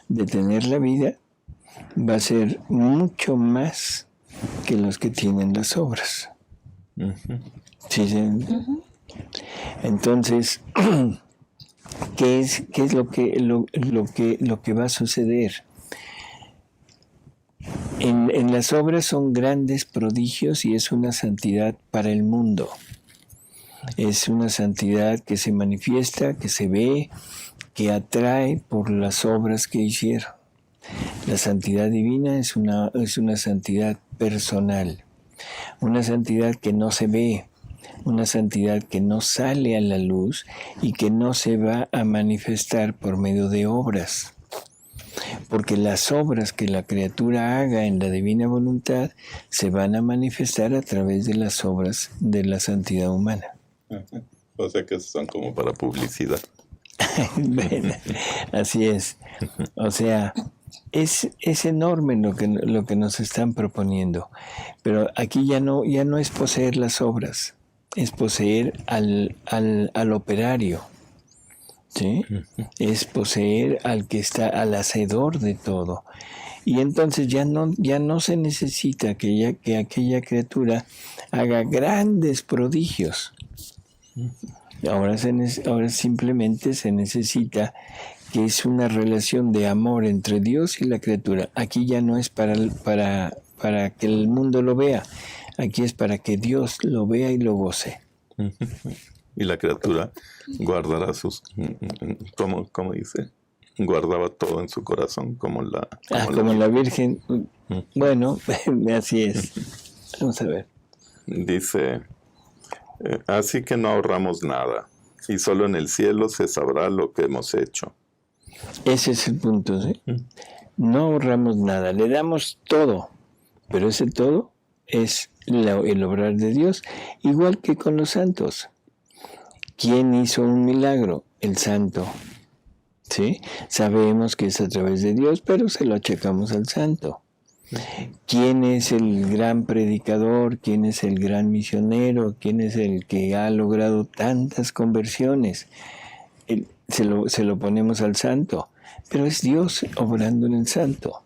de tener la vida, va a ser mucho más que los que tienen las obras. ¿Sí? Entonces, ¿qué es lo que va a suceder? En las obras son grandes prodigios y es una santidad para el mundo. Es una santidad que se manifiesta, que se ve, que atrae por las obras que hicieron. La santidad divina es una santidad personal, una santidad que no se ve, una santidad que no sale a la luz y que no se va a manifestar por medio de obras. Porque las obras que la criatura haga en la divina voluntad se van a manifestar a través de las obras de la santidad humana. O sea que son como para publicidad. Bueno, así es. O sea, es enorme lo que nos están proponiendo. Pero aquí ya no es poseer las obras, es poseer al operario. ¿Sí? Es poseer al hacedor de todo. Y entonces ya no se necesita que aquella criatura haga grandes prodigios. Ahora simplemente se necesita que es una relación de amor entre Dios y la criatura. Aquí ya no es para que el mundo lo vea. Aquí es para que Dios lo vea y lo goce. Y la criatura guardará sus... ¿Cómo dice? guardaba todo en su corazón, como la Virgen. Bueno, así es. Vamos a ver. Dice, así que no ahorramos nada, y solo en el cielo se sabrá lo que hemos hecho. Ese es el punto, ¿sí? No ahorramos nada, le damos todo, pero ese todo es el obrar de Dios, igual que con los santos. ¿Quién hizo un milagro? El santo. ¿Sí? Sabemos que es a través de Dios, pero se lo achacamos al santo. ¿Quién es el gran predicador? ¿Quién es el gran misionero? ¿Quién es el que ha logrado tantas conversiones? Se lo ponemos al santo, pero es Dios obrando en el santo.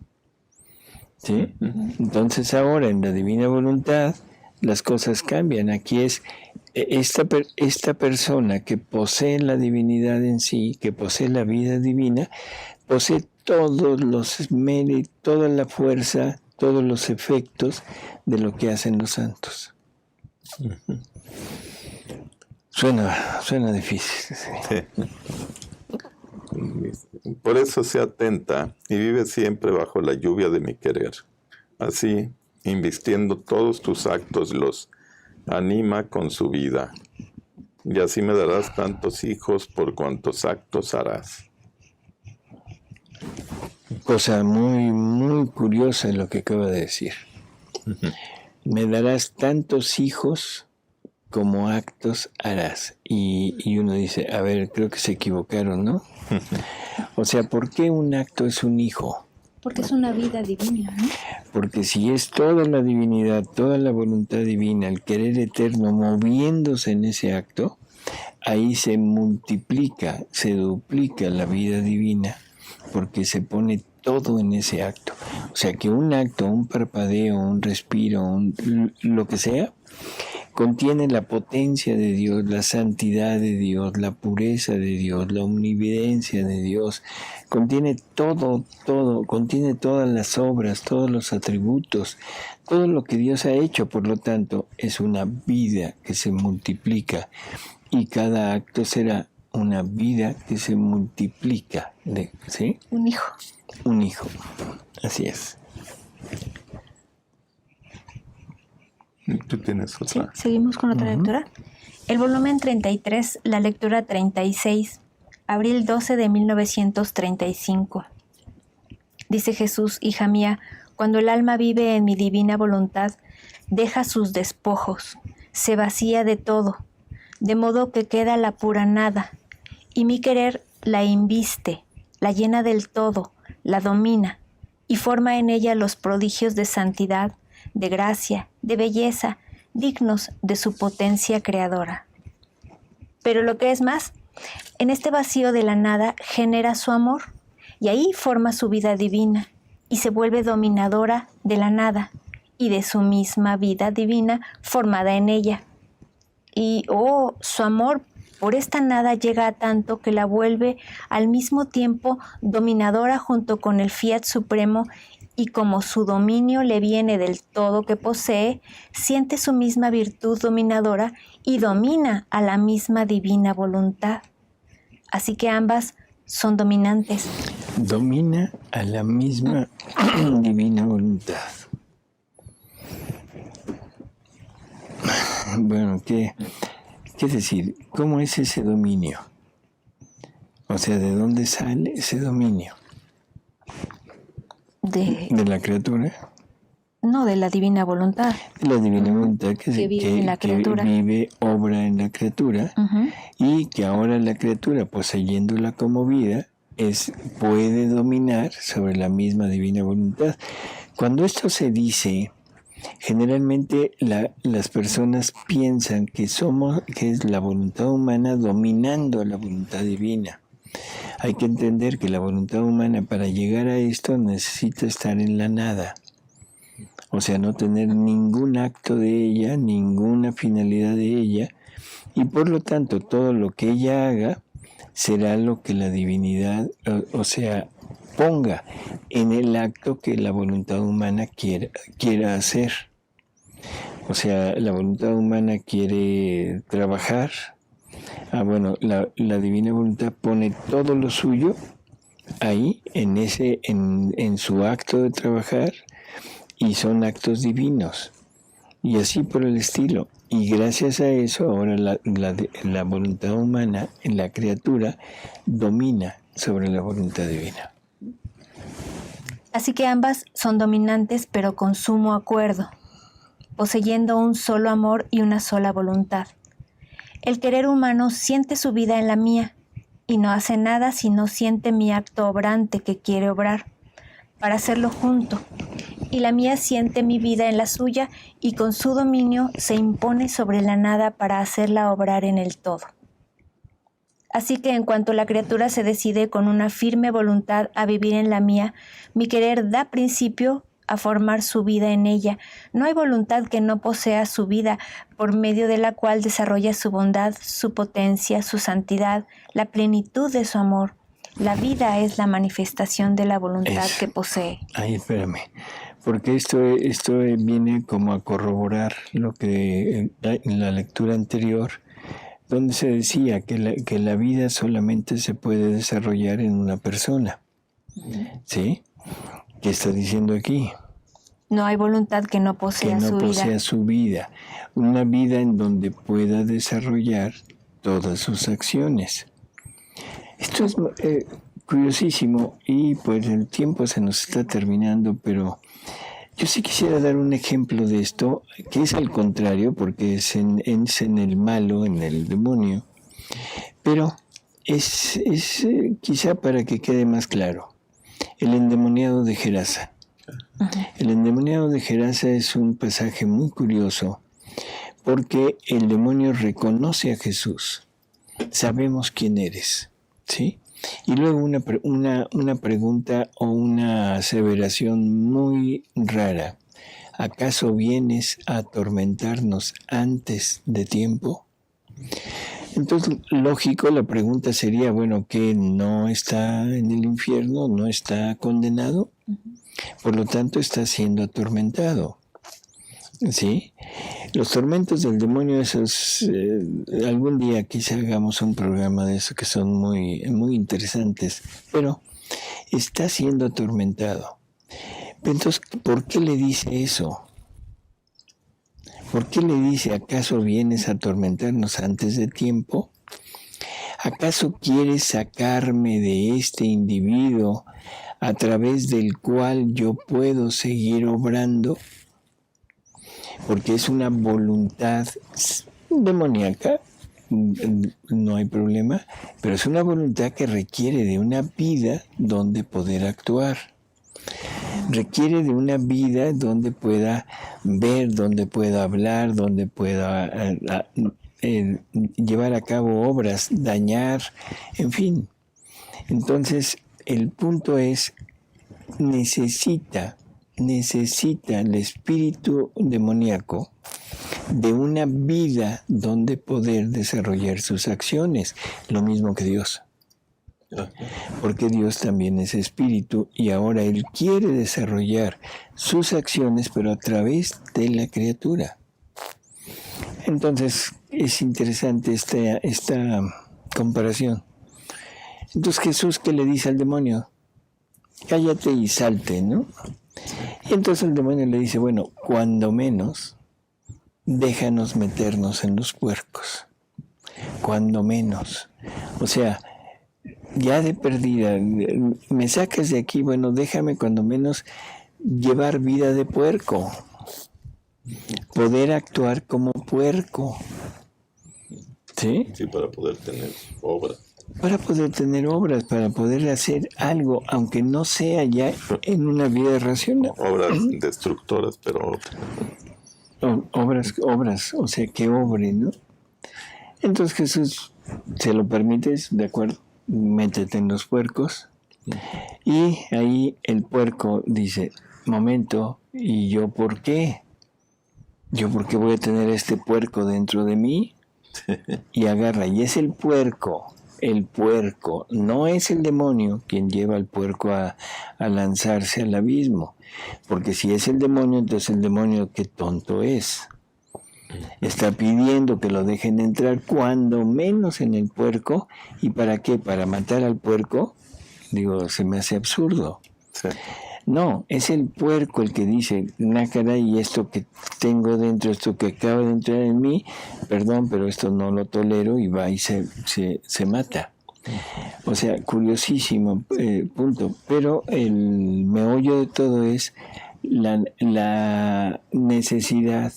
¿Sí? Entonces ahora en la divina voluntad las cosas cambian. Aquí es esta persona que posee la divinidad en sí, que posee la vida divina, posee todos los méritos, toda la fuerza, todos los efectos de lo que hacen los santos. Suena difícil. Sí. Por eso sea atenta y vive siempre bajo la lluvia de mi querer. Así, invistiendo todos tus actos, los anima con su vida. Y así me darás tantos hijos por cuantos actos harás. Cosa muy, muy curiosa lo que acaba de decir. Me darás tantos hijos como actos harás. Y uno dice, a ver, creo que se equivocaron, ¿no? O sea, ¿por qué un acto es un hijo? Porque es una vida divina, ¿no? Porque si es toda la divinidad, toda la voluntad divina, el querer eterno moviéndose en ese acto, ahí se multiplica, se duplica la vida divina, porque se pone todo en ese acto. O sea que un acto, un parpadeo, un respiro, lo que sea, contiene la potencia de Dios, la santidad de Dios, la pureza de Dios, la omnividencia de Dios, contiene todo, contiene todas las obras, todos los atributos, todo lo que Dios ha hecho. Por lo tanto, es una vida que se multiplica y cada acto será una vida que se multiplica, ¿sí? Un hijo. Un hijo, así es. ¿Tú tienes otra? Sí, seguimos con otra lectura. El volumen 33, la lectura 36, abril 12 de 1935. Dice Jesús, hija mía, cuando el alma vive en mi divina voluntad, deja sus despojos, se vacía de todo, de modo que queda la pura nada, y mi querer la inviste, la llena del todo, la domina, y forma en ella los prodigios de santidad, de gracia, de belleza, dignos de su potencia creadora. Pero lo que es más, en este vacío de la nada genera su amor, y ahí forma su vida divina, y se vuelve dominadora de la nada, y de su misma vida divina formada en ella. Y, su amor por esta nada llega a tanto que la vuelve al mismo tiempo dominadora junto con el fiat supremo, y como su dominio le viene del todo que posee, siente su misma virtud dominadora y domina a la misma divina voluntad. Así que ambas son dominantes. Domina a la misma divina voluntad. Bueno, ¿qué decir? ¿Cómo es ese dominio? O sea, ¿de dónde sale ese dominio? ¿De la criatura? No, de la divina voluntad. La divina voluntad que vive en la criatura. Que vive, obra en la criatura, y que ahora la criatura, poseyéndola como vida, puede dominar sobre la misma divina voluntad. Cuando esto se dice, generalmente las personas piensan que es la voluntad humana dominando a la voluntad divina. Hay que entender que la voluntad humana, para llegar a esto, necesita estar en la nada. O sea, no tener ningún acto de ella, ninguna finalidad de ella, y por lo tanto todo lo que ella haga será lo que la divinidad, o sea, ponga en el acto que la voluntad humana quiera hacer. O sea, la voluntad humana quiere trabajar. La divina voluntad pone todo lo suyo ahí, en su acto de trabajar, y son actos divinos, y así por el estilo. Y gracias a eso, ahora la voluntad humana en la criatura domina sobre la voluntad divina. Así que ambas son dominantes, pero con sumo acuerdo, poseyendo un solo amor y una sola voluntad. El querer humano siente su vida en la mía, y no hace nada si no siente mi acto obrante que quiere obrar, para hacerlo junto. Y la mía siente mi vida en la suya, y con su dominio se impone sobre la nada para hacerla obrar en el todo. Así que en cuanto la criatura se decide con una firme voluntad a vivir en la mía, mi querer da principio a formar su vida en ella. No hay voluntad que no posea su vida, por medio de la cual desarrolla su bondad, su potencia, su santidad, la plenitud de su amor. La vida es la manifestación de la voluntad que posee. Ay, espérame, porque esto viene como a corroborar lo que en la lectura anterior, donde se decía que la vida solamente se puede desarrollar en una persona. ¿Sí? ¿Qué está diciendo aquí? No hay voluntad que no posea su vida. Que no posea su vida. Una vida en donde pueda desarrollar todas sus acciones. Esto es curiosísimo, y pues el tiempo se nos está terminando, pero yo sí quisiera dar un ejemplo de esto, que es al contrario, porque es en el malo, en el demonio, pero es quizá para que quede más claro. El endemoniado de Gerasa. El endemoniado de Gerasa es un pasaje muy curioso, porque el demonio reconoce a Jesús. Sabemos quién eres, ¿sí? Y luego una pregunta o una aseveración muy rara. ¿Acaso vienes a atormentarnos antes de tiempo? Entonces, lógico, la pregunta sería, bueno, ¿que no está en el infierno? ¿No está condenado? Por lo tanto, está siendo atormentado. ¿Sí? Los tormentos del demonio, esos, algún día quizá hagamos un programa de eso, que son muy, muy interesantes, pero está siendo atormentado. Entonces, ¿por qué le dice eso? ¿Por qué le dice, acaso vienes a atormentarnos antes de tiempo? ¿Acaso quieres sacarme de este individuo a través del cual yo puedo seguir obrando? Porque es una voluntad demoníaca, no hay problema, pero es una voluntad que requiere de una vida donde poder actuar. Requiere de una vida donde pueda ver, donde pueda hablar, donde pueda llevar a cabo obras, dañar, en fin. Entonces, el punto es, necesita el espíritu demoníaco de una vida donde poder desarrollar sus acciones, lo mismo que Dios. Porque Dios también es espíritu, y ahora Él quiere desarrollar sus acciones, pero a través de la criatura. Entonces, es interesante esta comparación. Entonces, Jesús, ¿qué le dice al demonio? Cállate y salte, ¿no? Y entonces el demonio le dice, bueno, cuando menos, déjanos meternos en los puercos. Cuando menos. O sea, ya de perdida, me sacas de aquí, bueno, déjame cuando menos llevar vida de puerco. Poder actuar como puerco. ¿Sí? Sí, para poder tener obras. Para poder tener obras, para poder hacer algo, aunque no sea ya en una vida racional. Obras destructoras, pero obras, o sea, que obre, ¿no? Entonces Jesús, ¿se lo permites? De acuerdo, métete en los puercos. Y ahí el puerco dice, momento, ¿y yo por qué? ¿Yo por qué voy a tener este puerco dentro de mí? Y agarra, y es el puerco, no es el demonio quien lleva al puerco a lanzarse al abismo, porque si es el demonio, entonces el demonio qué tonto es. Está pidiendo que lo dejen entrar cuando menos en el puerco. ¿Y para qué? Para matar al puerco. Digo, se me hace absurdo. Sí. No, es el puerco el que dice, nácara, y esto que tengo dentro, esto que acaba de entrar en mí, perdón, pero esto no lo tolero, y va y se mata. O sea, curiosísimo, punto. Pero el meollo de todo es la necesidad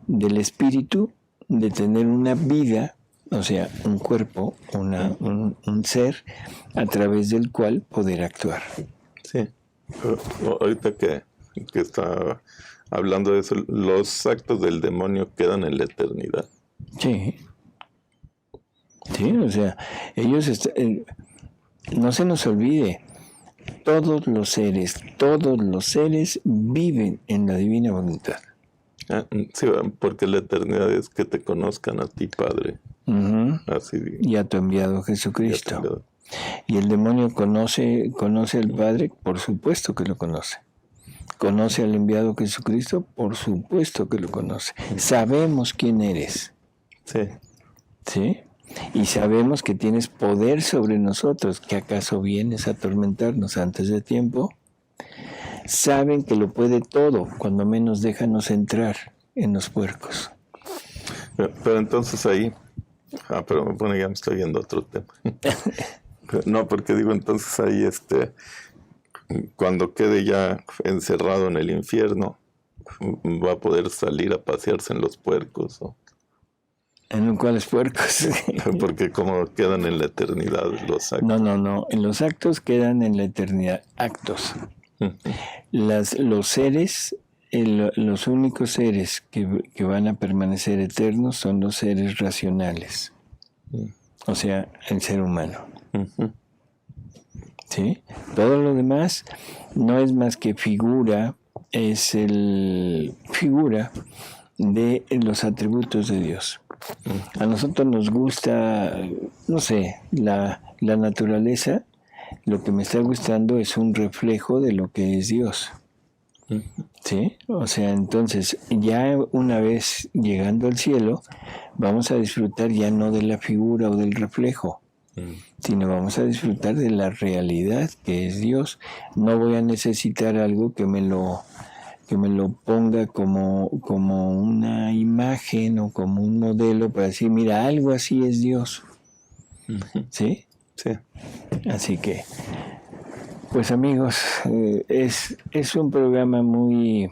del espíritu de tener una vida, o sea, un cuerpo, un ser, a través del cual poder actuar. Sí. Ahorita que está hablando de eso, los actos del demonio quedan en la eternidad. Sí. Sí, o sea, ellos, no se nos olvide, todos los seres viven en la divina voluntad. Sí, porque la eternidad es que te conozcan a ti, Padre. Uh-huh. Así. Y a tu enviado Jesucristo. Y el demonio conoce al Padre, por supuesto que lo conoce. ¿Conoce al enviado Jesucristo? Por supuesto que lo conoce. Sabemos quién eres. Sí. ¿Sí? Y sabemos que tienes poder sobre nosotros, que acaso vienes a atormentarnos antes de tiempo. Saben que lo puede todo, cuando menos déjanos entrar en los puercos. Pero entonces ahí, pero bueno, ya me estoy yendo a otro tema. No, porque digo, entonces ahí cuando quede ya encerrado en el infierno, va a poder salir a pasearse en los puercos, ¿o? ¿En cuáles puercos? Porque como quedan en la eternidad los actos. No, en los actos quedan en la eternidad, actos. Los seres, los únicos seres que van a permanecer eternos son los seres racionales, o sea, el ser humano. ¿Sí? Todo lo demás no es más que figura de los atributos de Dios. A nosotros nos gusta, no sé, la naturaleza. Lo que me está gustando es un reflejo de lo que es Dios. ¿Sí? O sea, entonces, ya una vez llegando al cielo, vamos a disfrutar ya no de la figura o del reflejo, sino vamos a disfrutar de la realidad que es Dios. No voy a necesitar algo que me lo ponga como una imagen o como un modelo para decir, mira, algo así es Dios. ¿Sí? Sí. Así que, pues amigos, es un programa muy,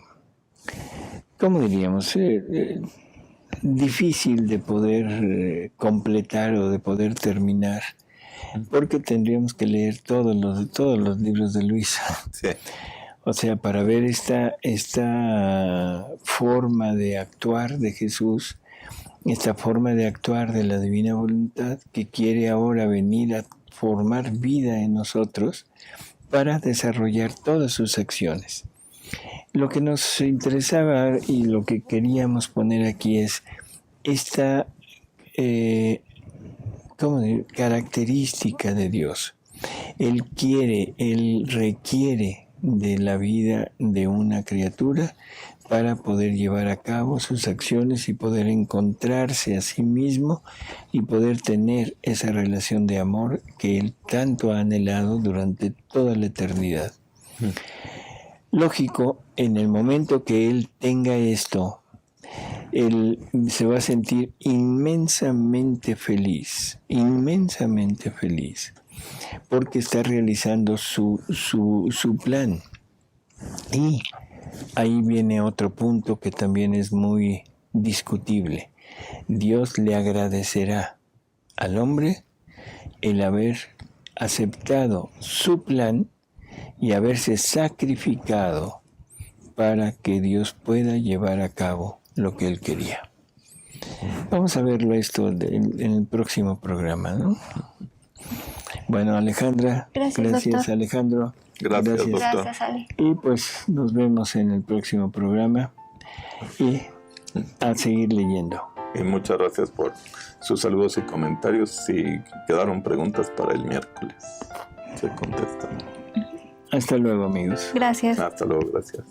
¿cómo diríamos? Difícil de poder completar o de poder terminar, porque tendríamos que leer todos los libros de Luisa. Sí. O sea, para ver esta forma de actuar de Jesús, esta forma de actuar de la divina voluntad que quiere ahora venir a formar vida en nosotros para desarrollar todas sus acciones. Lo que nos interesaba y lo que queríamos poner aquí es esta característica de Dios. Él requiere de la vida de una criatura para poder llevar a cabo sus acciones y poder encontrarse a sí mismo y poder tener esa relación de amor que él tanto ha anhelado durante toda la eternidad. Lógico, en el momento que él tenga esto, él se va a sentir inmensamente feliz, porque está realizando su plan. Y ahí viene otro punto que también es muy discutible. Dios le agradecerá al hombre el haber aceptado su plan y haberse sacrificado para que Dios pueda llevar a cabo lo que él quería. Vamos a verlo esto en el próximo programa, ¿no? Bueno, Alejandra, gracias Alejandro. Gracias, doctor. Gracias, Ale. Y pues nos vemos en el próximo programa y a seguir leyendo. Y muchas gracias por sus saludos y comentarios. Si quedaron preguntas para el miércoles, se contestan. Hasta luego, amigos. Gracias. Hasta luego, gracias.